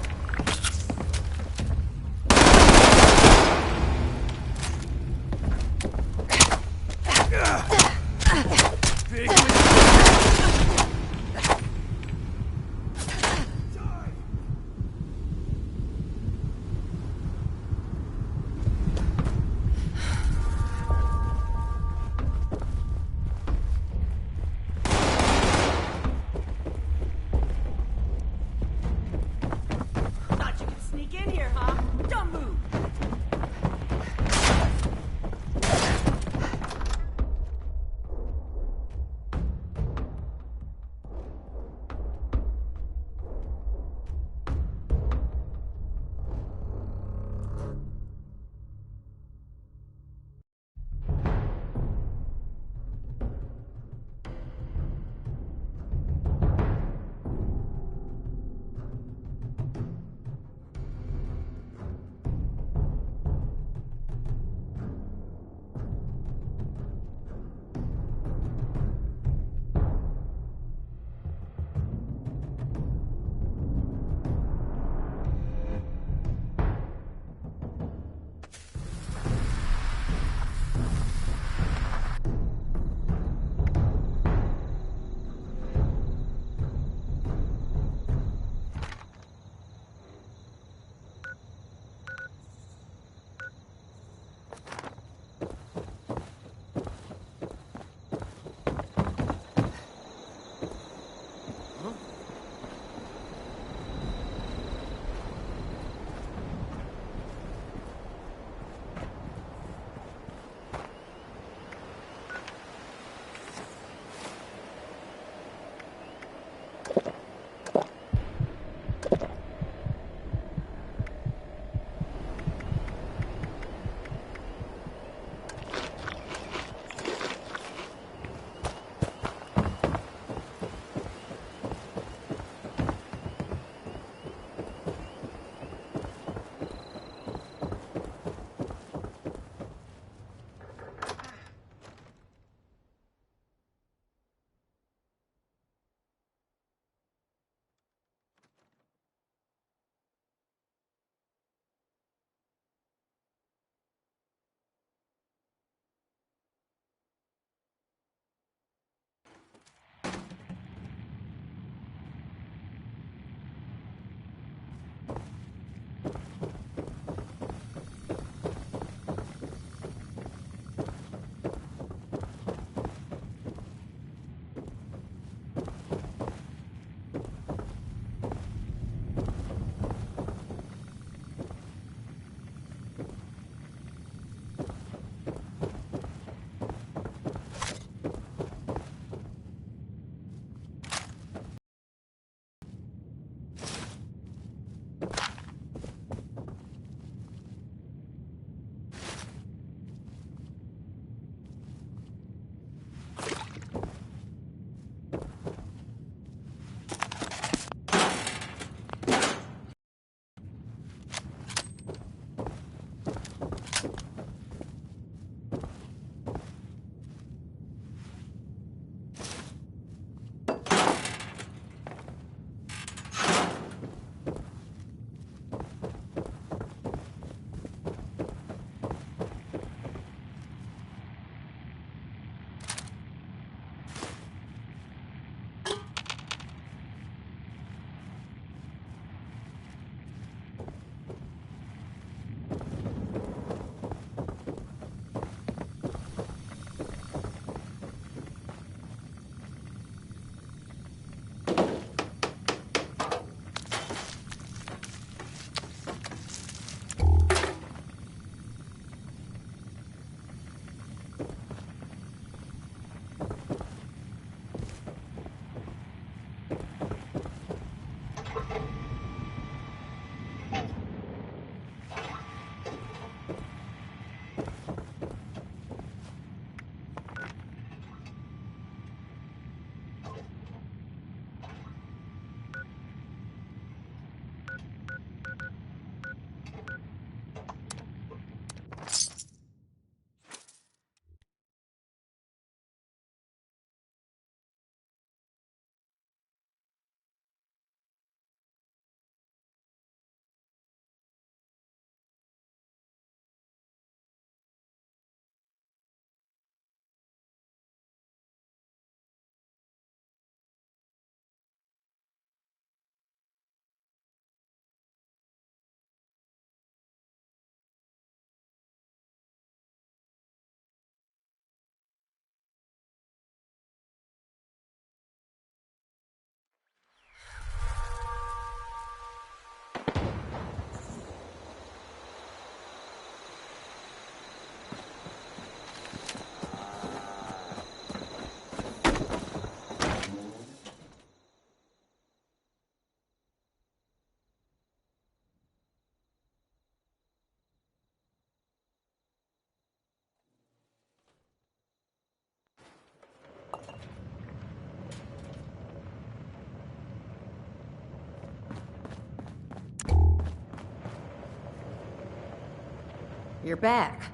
you're back.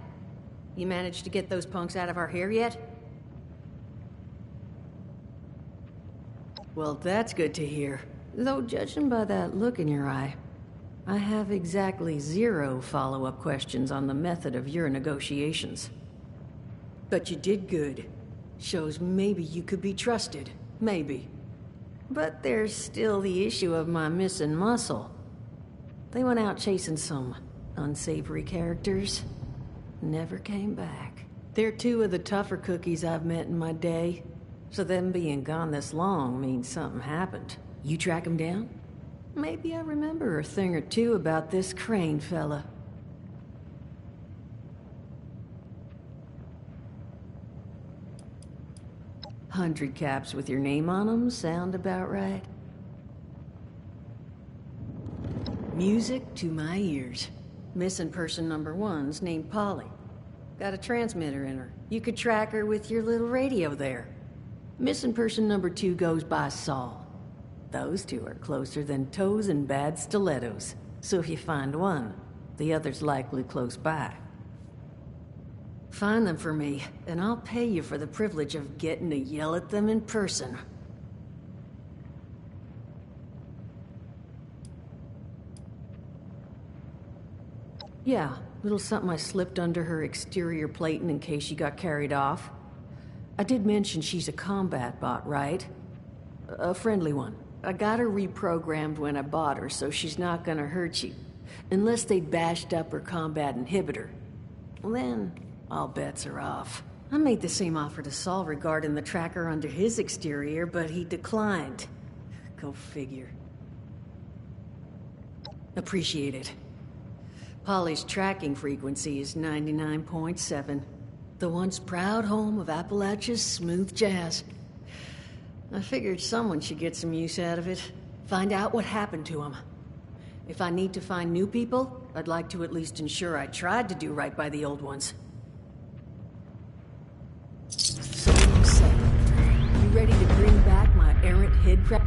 You managed to get those punks out of our hair yet? Well, that's good to hear. Though, judging by that look in your eye, I have exactly 0 follow-up questions on the method of your negotiations. But you did good. Shows maybe you could be trusted. Maybe. But there's still the issue of my missing muscle. They went out chasing some unsavory characters. Never came back. They're 2 of the tougher cookies I've met in my day. So them being gone this long means something happened. You track them down? Maybe I remember a thing or 2 about this Crane fella. $100 caps with your name on them sound about right? Music to my ears. Missing person number 1's named Polly. Got a transmitter in her. You could track her with your little radio there. Missing person number 2 goes by Saul. Those 2 are closer than toes and bad stilettos. So if you find one, the other's likely close by. Find them for me, and I'll pay you for the privilege of getting to yell at them in person. Yeah, little something I slipped under her exterior plating in case she got carried off. I did mention she's a combat bot, right? A friendly one. I got her reprogrammed when I bought her, so she's not gonna hurt you. Unless they bashed up her combat inhibitor. Then, all bets are off. I made the same offer to Saul regarding the tracker under his exterior, but he declined. Go figure. Appreciate it. Polly's tracking frequency is 99.7. The once proud home of Appalachia's smooth jazz. I figured someone should get some use out of it. Find out what happened to him. If I need to find new people, I'd like to at least ensure I tried to do right by the old ones. So you say, you ready to bring back my errant head crab?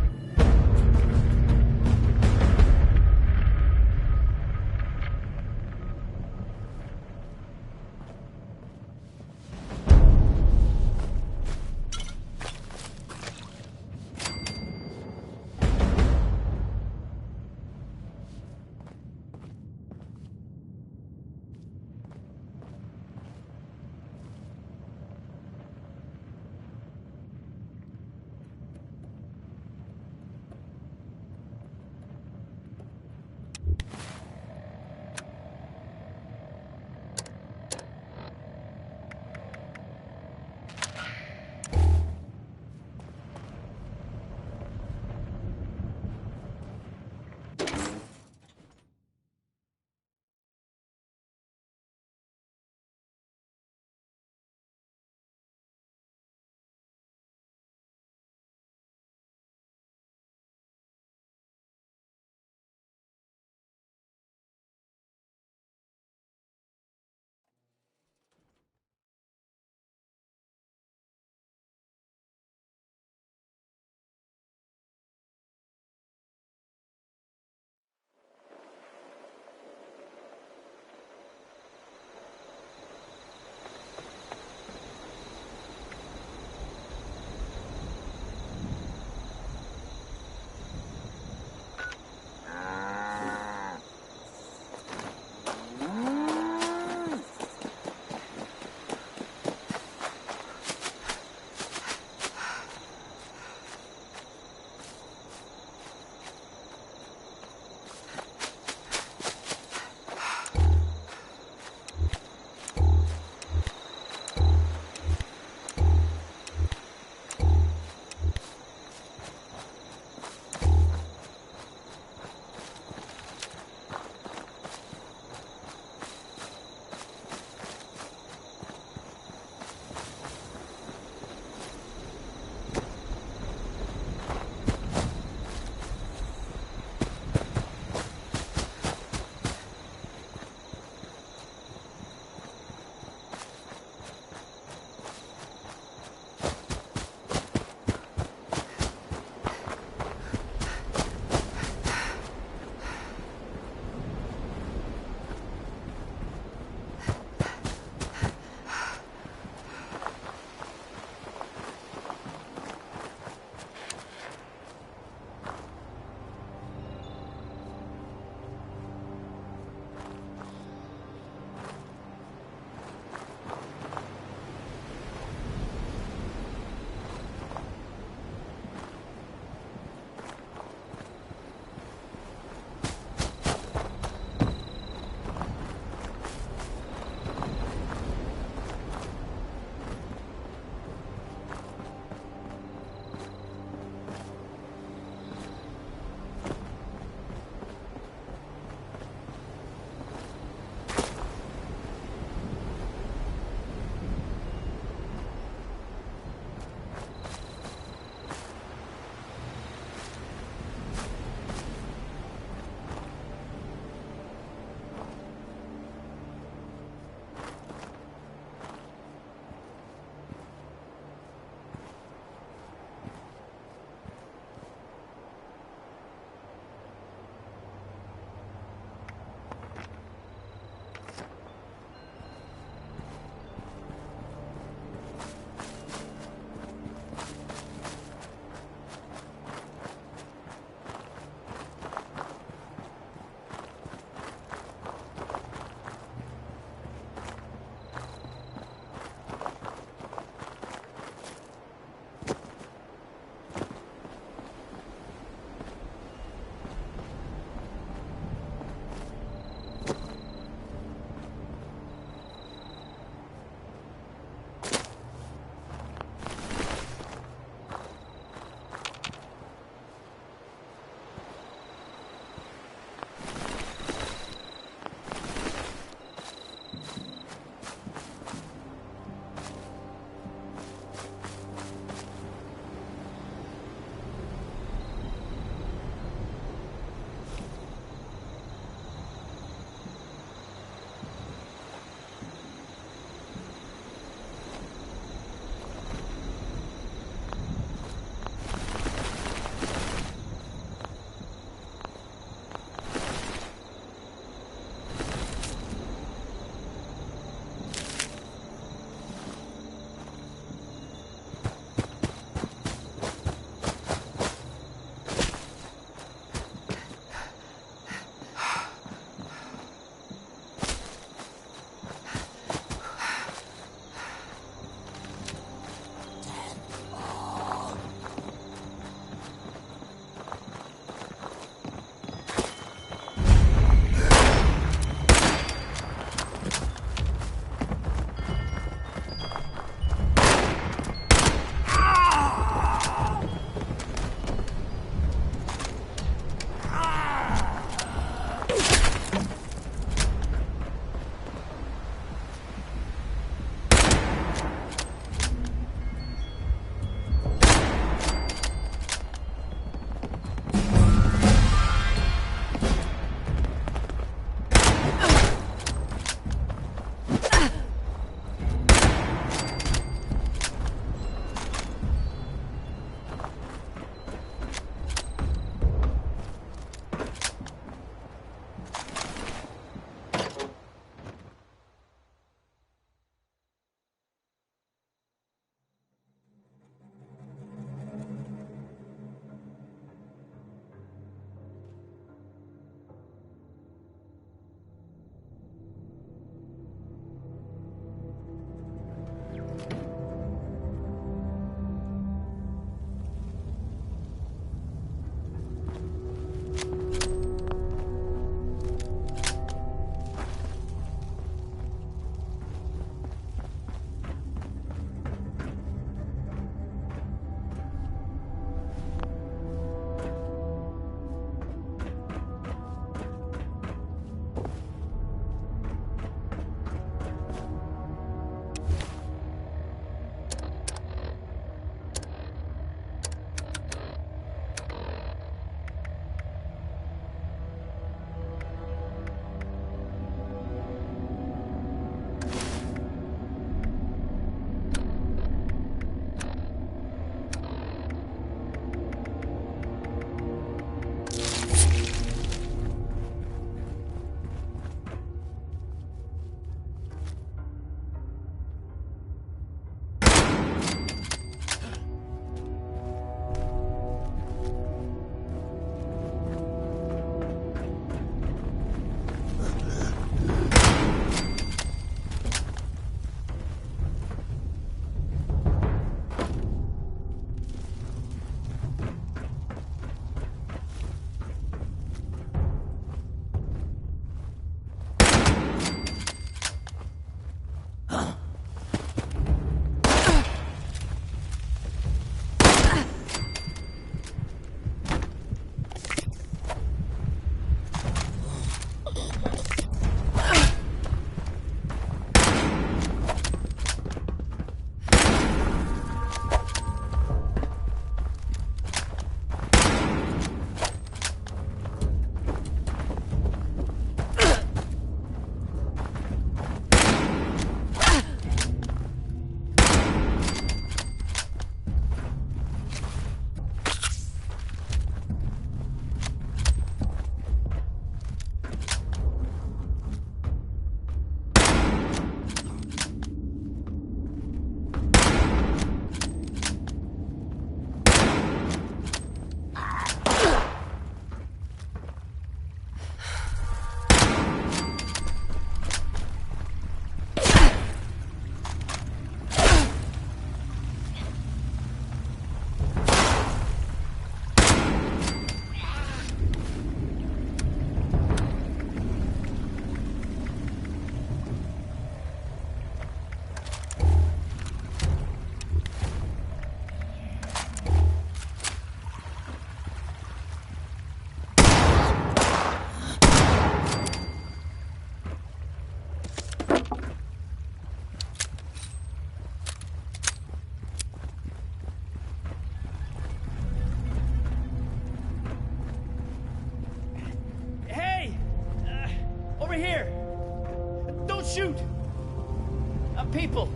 people!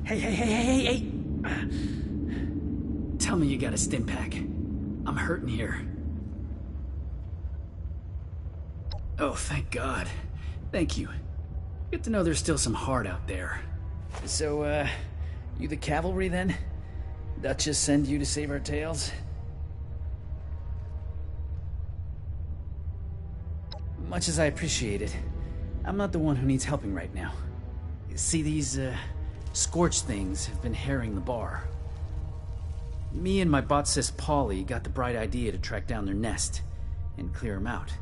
Hey! Tell me you got a stim pack. I'm hurting here. Oh, thank God. Thank you. Good to know there's still some heart out there. So, you the cavalry then? Duchess send you to save our tails? Much as I appreciate it, I'm not the one who needs helping right now. See, these, scorched things have been harrying the bar. Me and my bot sis Polly got the bright idea to track down their nest and clear them out.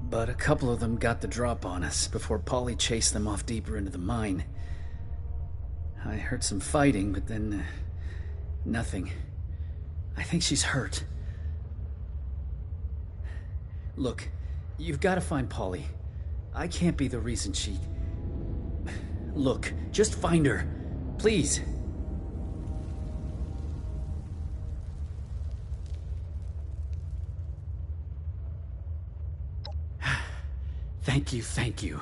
But a couple of them got the drop on us before Polly chased them off deeper into the mine. I heard some fighting, but then, nothing. I think she's hurt. Look, you've got to find Polly. I can't be the reason she... Look, just find her. Please. Thank you.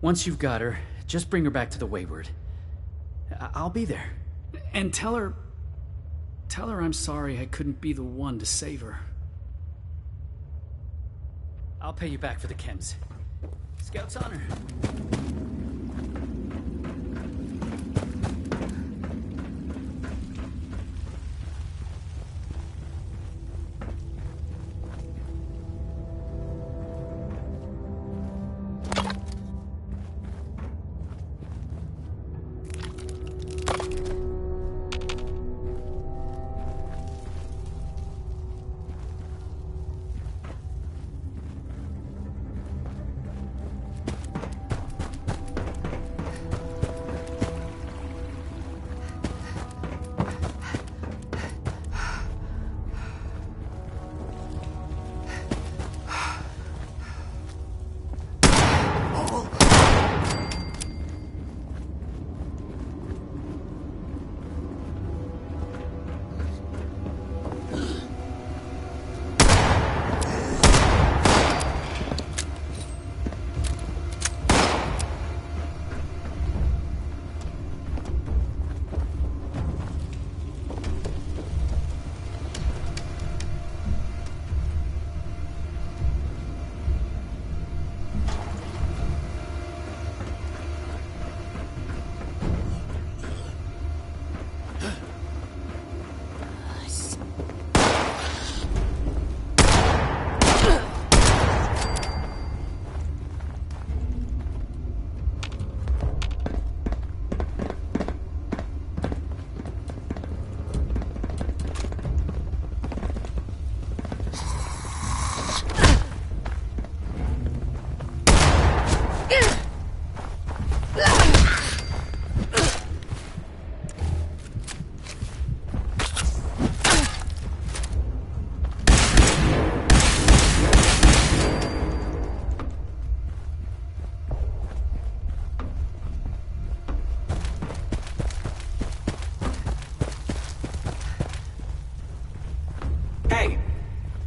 Once you've got her, just bring her back to the Wayward. I'll be there. And tell her I'm sorry I couldn't be the one to save her. I'll pay you back for the chems. Scout's honor.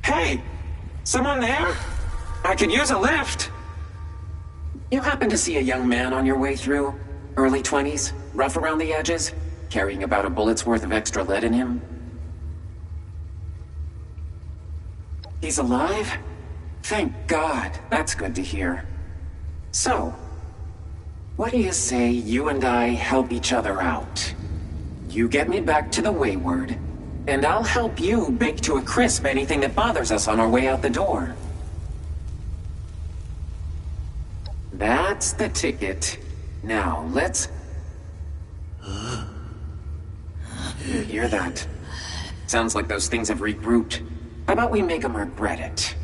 Hey! Someone there? I could use a lift. You happen to see a young man on your way through? Early 20s? Rough around the edges? Carrying about a bullet's worth of extra lead in him? He's alive? Thank God. That's good to hear. So, what do you say you and I help each other out? You get me back to the Wayward, and I'll help you bake to a crisp anything that bothers us on our way out the door. That's the ticket. Now, let's... You hear that? Sounds like those things have regrouped. How about we make them regret it?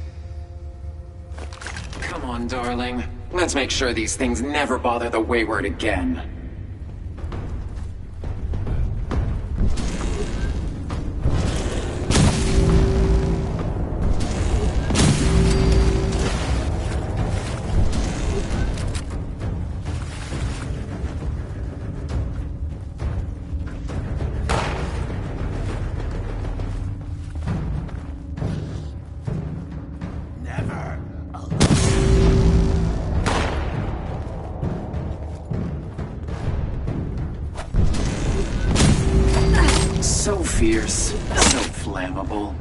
Come on, darling. Let's make sure these things never bother the Wayward again. Never alone. fierce, so flammable.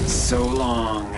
So long.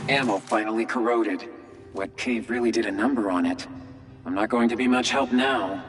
Ammo finally corroded. Wet cave really did a number on it. I'm not going to be much help now.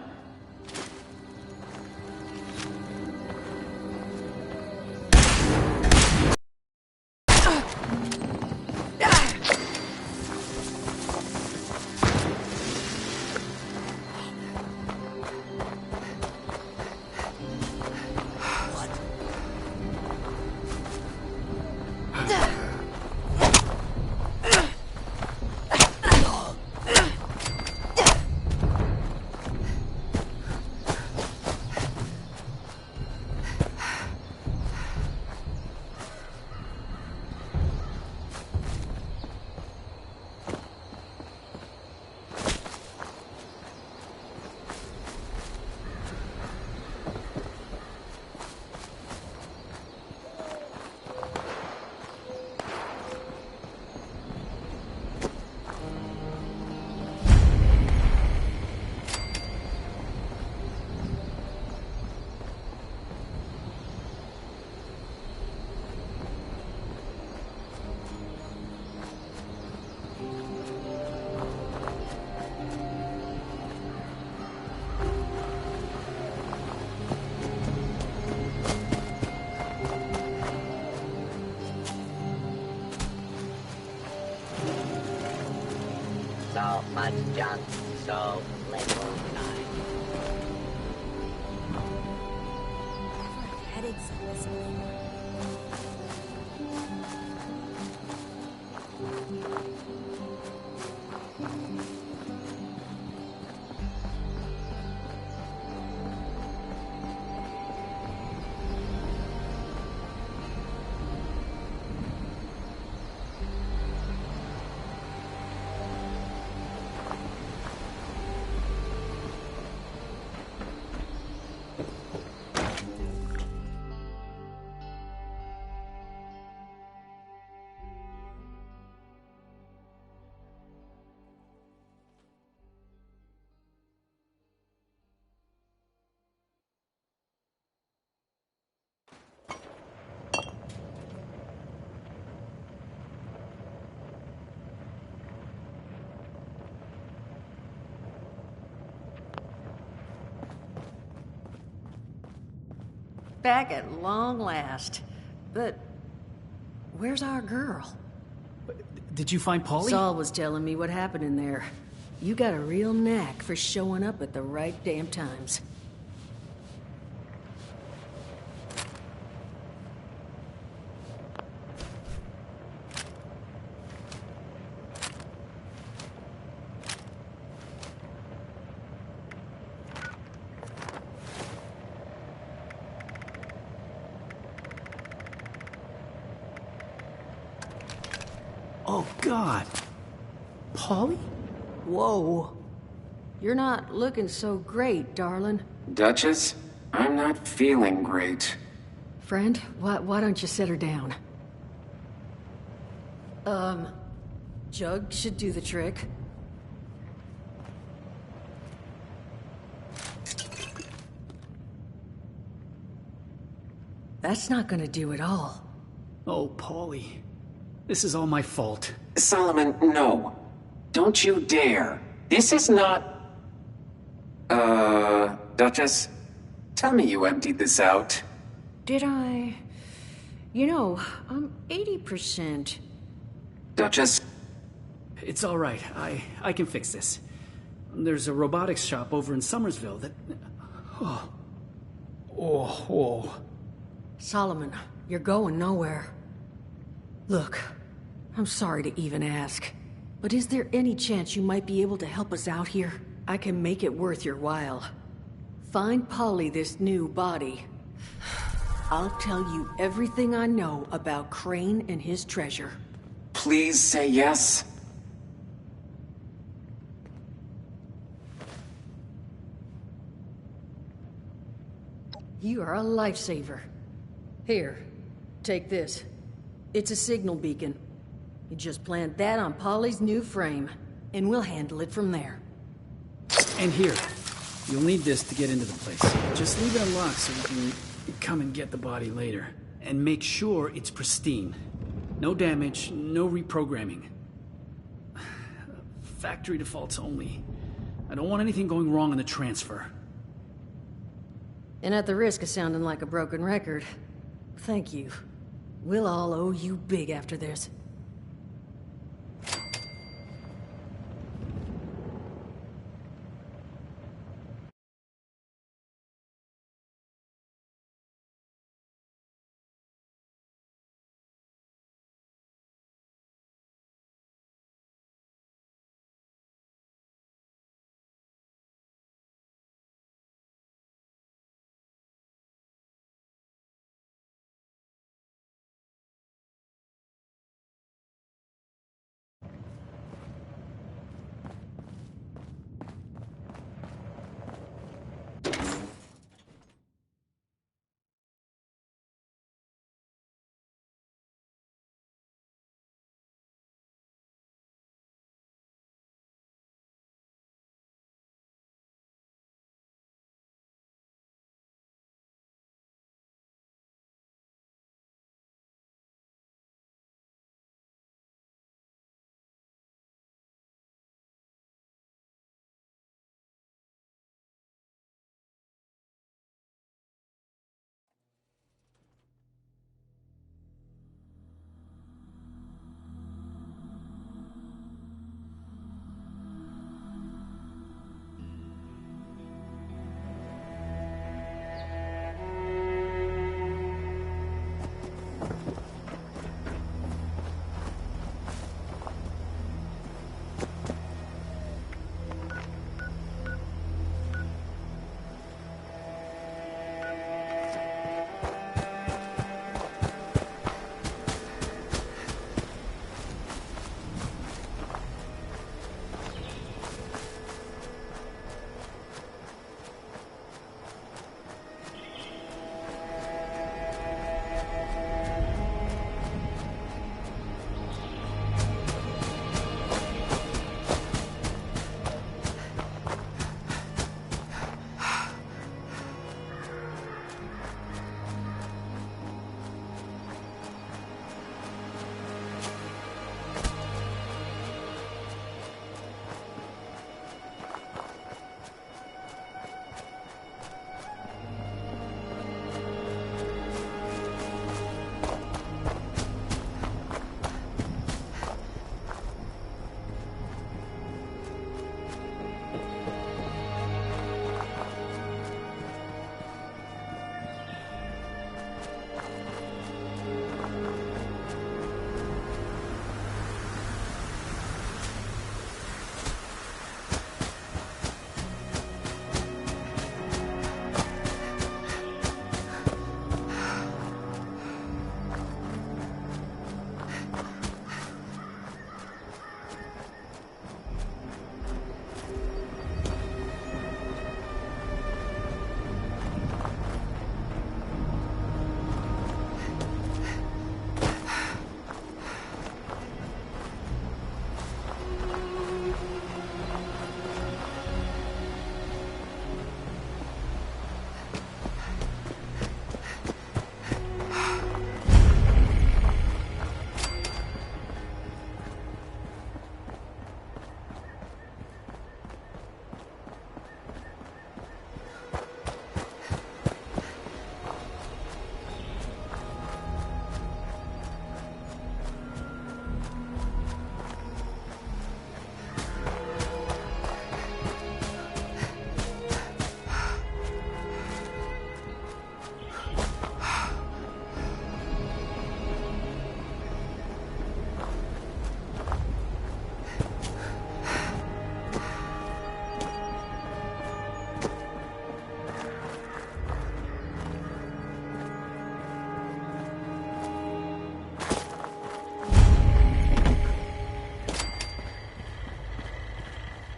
so much junk, so little time. Headaches like this before. Back at long last. But where's our girl? Did you find Polly? Saul was telling me what happened in there. You got a real knack for showing up at the right damn times. Oh, God. Polly? Whoa. You're not looking so great, darling. Duchess, I'm not feeling great. Friend, why don't you set her down? Jug should do the trick. That's not gonna do it all. Oh, Polly. This is all my fault. Solomon, no. Don't you dare. This is not... Duchess? Tell me you emptied this out. Did I? You know, I'm 80%. Duchess? It's all right. I can fix this. There's a robotics shop over in Somersville that... Oh. Solomon, you're going nowhere. Look, I'm sorry to even ask, but is there any chance you might be able to help us out here? I can make it worth your while. Find Polly this new body. I'll tell you everything I know about Crane and his treasure. Please say yes. You are a lifesaver. Here, take this. It's a signal beacon. You just plant that on Polly's new frame, and we'll handle it from there. And here, you'll need this to get into the place. Just leave it unlocked so we can come and get the body later. And make sure it's pristine. No damage, no reprogramming. Factory defaults only. I don't want anything going wrong in the transfer. And at the risk of sounding like a broken record, thank you. We'll all owe you big after this.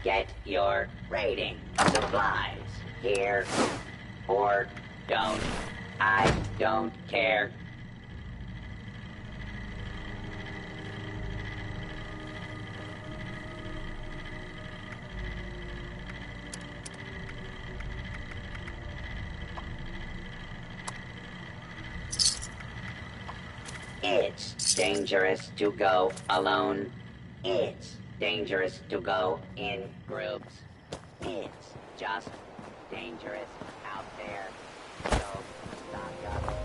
Get your rating. Supplies. Here. Or don't. I don't care. It's dangerous to go alone. It's dangerous to go in groups. It's just dangerous out there. So stock up.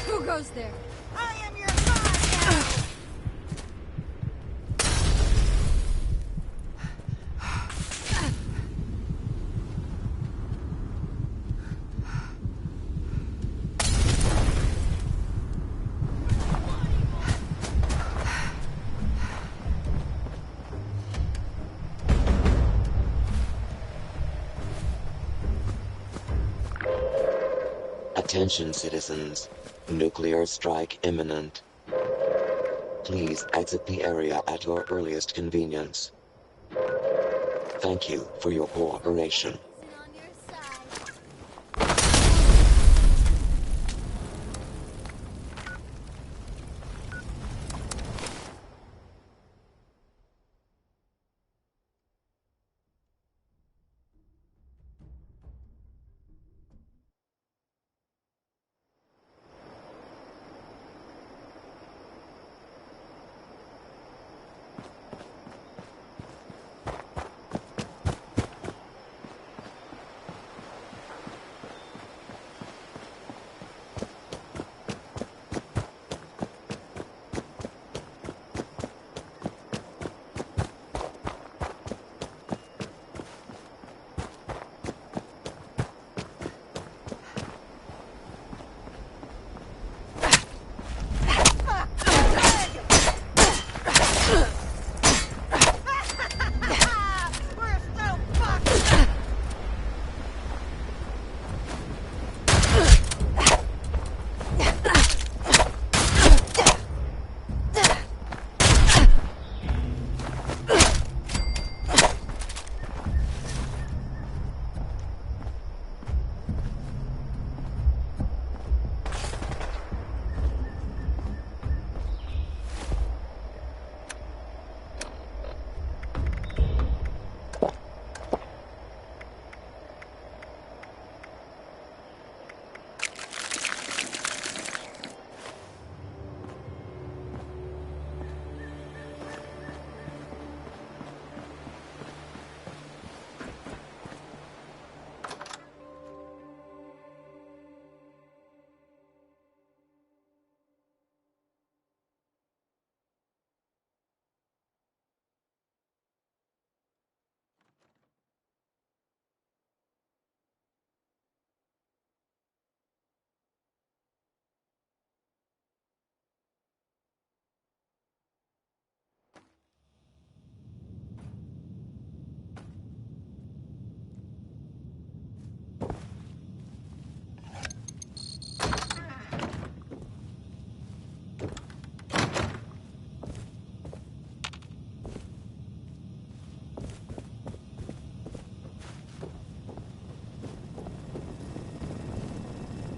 Who goes there? I am your god now! Attention citizens, nuclear strike imminent. Please exit the area at your earliest convenience. Thank you for your cooperation.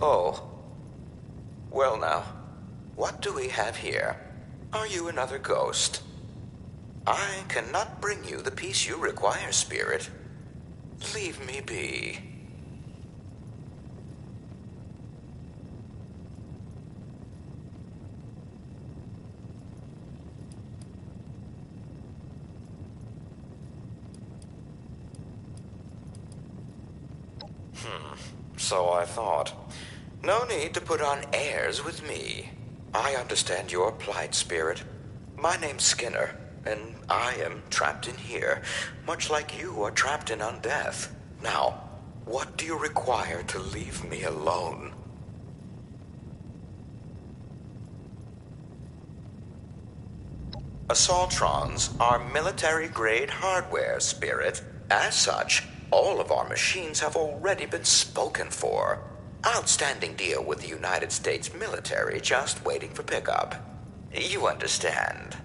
Oh. Well now, what do we have here? Are you another ghost? I cannot bring you the peace you require, spirit. Leave me be. So I thought. No need to put on airs with me. I understand your plight, spirit. My name's Skinner, and I am trapped in here, much like you are trapped in undeath. Now, what do you require to leave me alone? Assaultrons are military-grade hardware, Spirit. As such, all of our machines have already been spoken for. Outstanding deal with the United States military, just waiting for pickup. You understand.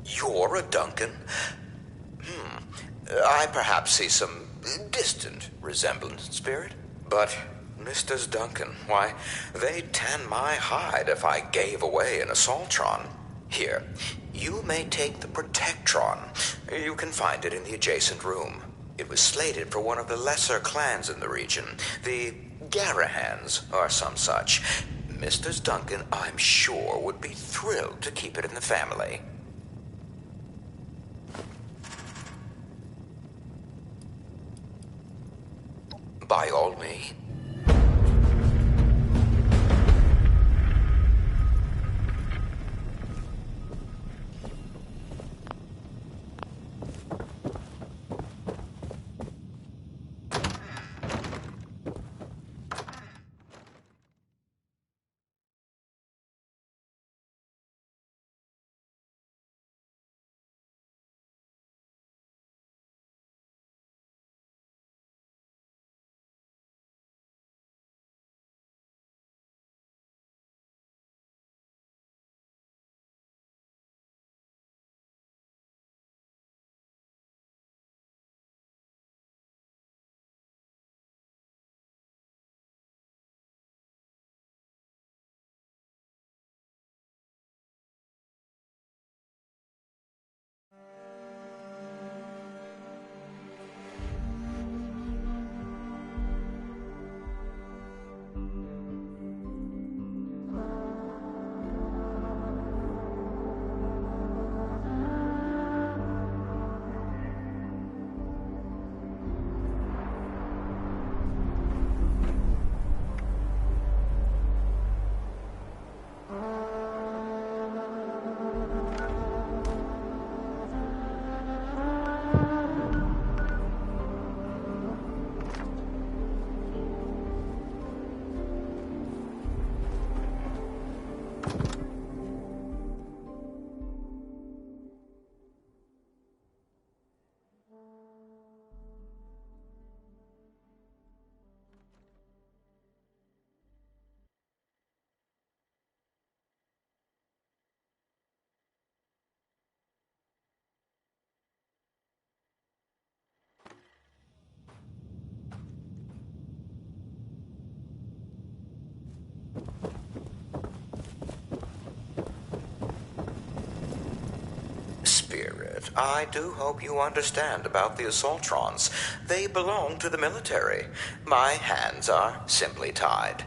You're a Duncan? I perhaps see some distant resemblance, Spirit. But Mr. Duncan, why, they'd tan my hide if I gave away an Assaultron. Here, you may take the Protectron. You can find it in the adjacent room. It was slated for one of the lesser clans in the region, the Garahans or some such. Mr. Duncan, I'm sure, would be thrilled to keep it in the family. By all means. Spirit, I do hope you understand about the Assaultrons. They belong to the military. My hands are simply tied.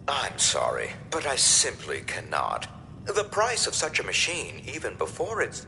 I'm sorry, but I simply cannot. The price of such a machine, even before it's...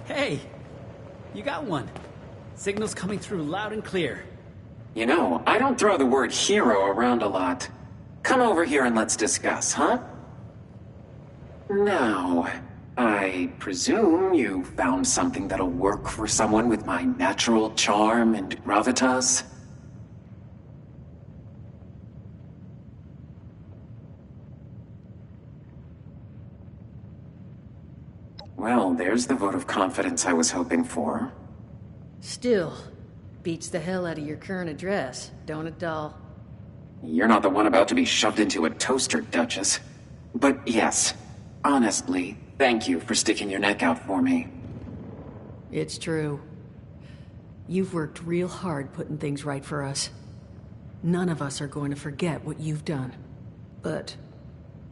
Hey! You got one. Signal's coming through loud and clear. You know, I don't throw the word hero around a lot. Come over here and let's discuss, huh? Now, I presume you found something that'll work for someone with my natural charm and gravitas? Well, there's the vote of confidence I was hoping for. Still, beats the hell out of your current address, don't it, doll? You're not the one about to be shoved into a toaster, Duchess. But yes, honestly, thank you for sticking your neck out for me. It's true. You've worked real hard putting things right for us. None of us are going to forget what you've done. But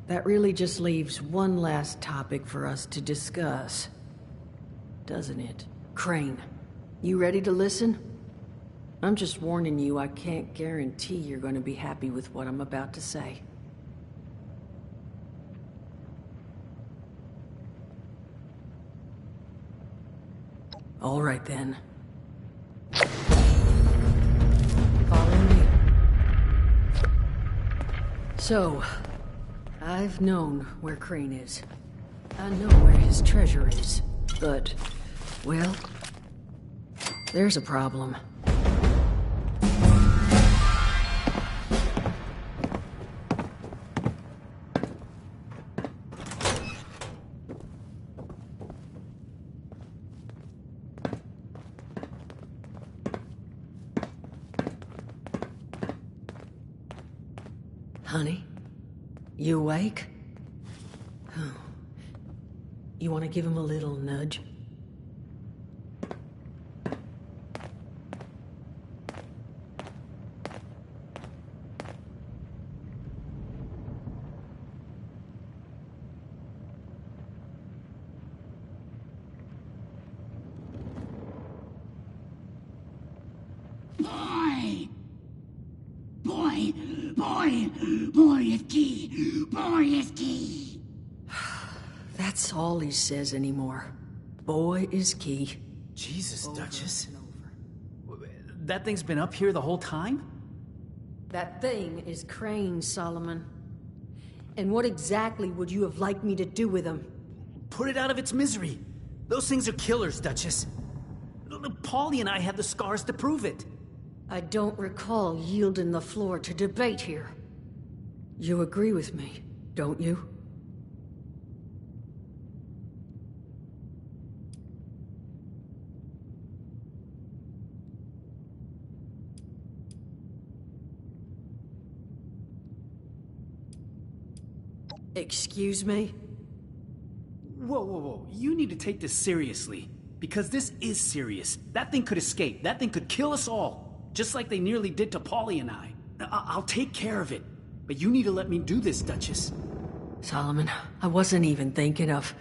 that really just leaves one last topic for us to discuss. Doesn't it? Crane, you ready to listen? I'm just warning you, I can't guarantee you're going to be happy with what I'm about to say. All right then. Follow me. So, I've known where Crane is. I know where his treasure is. But, well, there's a problem. Honey? You awake? Oh. You want to give him a little nudge? Boy is key. Boy is key. That's all he says anymore. Boy is key. Jesus, Duchess. That thing's been up here the whole time? That thing is Crane, Solomon. And what exactly would you have liked me to do with him? Put it out of its misery. Those things are killers, Duchess. Paulie and I have the scars to prove it. I don't recall yielding the floor to debate here. You agree with me, don't you? Excuse me? Whoa. You need to take this seriously. Because this is serious. That thing could escape. That thing could kill us all. Just like they nearly did to Paulie and I. I'll take care of it. But you need to let me do this, Duchess. Solomon, I wasn't even thinking of...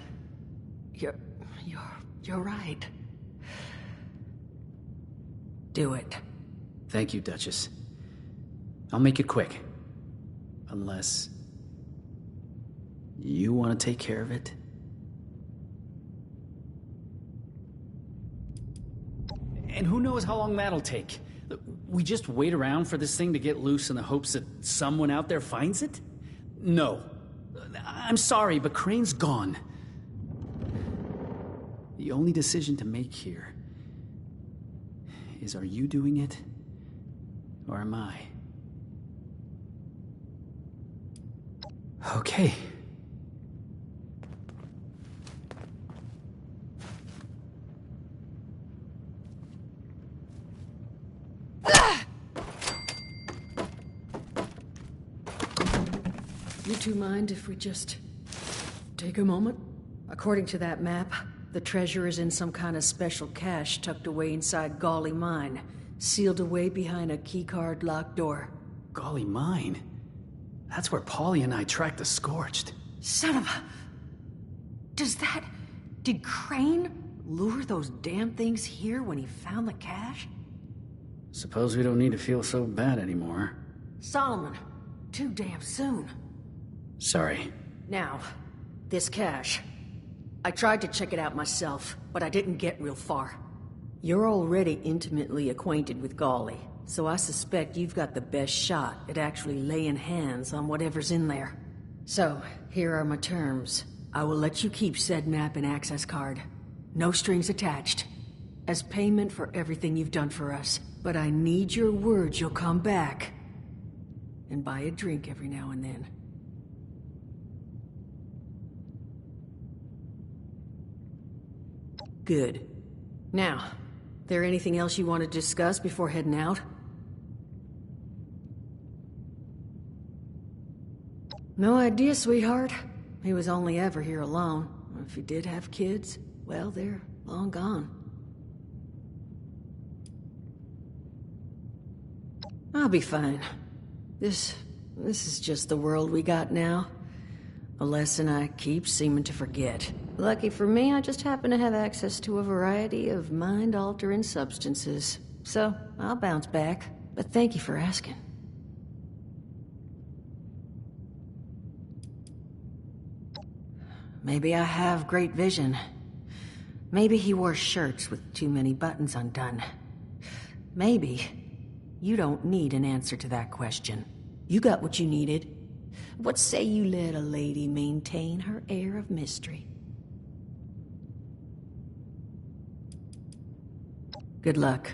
You're right. Do it. Thank you, Duchess. I'll make it quick. Unless... you want to take care of it? And who knows how long that'll take? We just wait around for this thing to get loose in the hopes that someone out there finds it? No. I'm sorry, but Crane's gone. The only decision to make here is, are you doing it, or am I? Okay. You two mind if we just take a moment? According to that map, the treasure is in some kind of special cache tucked away inside Golly Mine, sealed away behind a keycard locked door. Golly Mine? That's where Paulie and I tracked the Scorched. Son of a... Did Crane lure those damn things here when he found the cache? Suppose we don't need to feel so bad anymore. Solomon, too damn soon. Sorry. Now, this cache. I tried to check it out myself, but I didn't get real far. You're already intimately acquainted with Golly, so I suspect you've got the best shot at actually laying hands on whatever's in there. So, here are my terms. I will let you keep said map and access card. No strings attached. As payment for everything you've done for us. But I need your word you'll come back. And buy a drink every now and then. Good. Now, there anything else you want to discuss before heading out? No idea, sweetheart. He was only ever here alone. If he did have kids, well, they're long gone. I'll be fine. This is just the world we got now. A lesson I keep seeming to forget. Lucky for me, I just happen to have access to a variety of mind-altering substances. So, I'll bounce back. But thank you for asking. Maybe I have great vision. Maybe he wore shirts with too many buttons undone. Maybe you don't need an answer to that question. You got what you needed. What say you let a lady maintain her air of mystery? Good luck.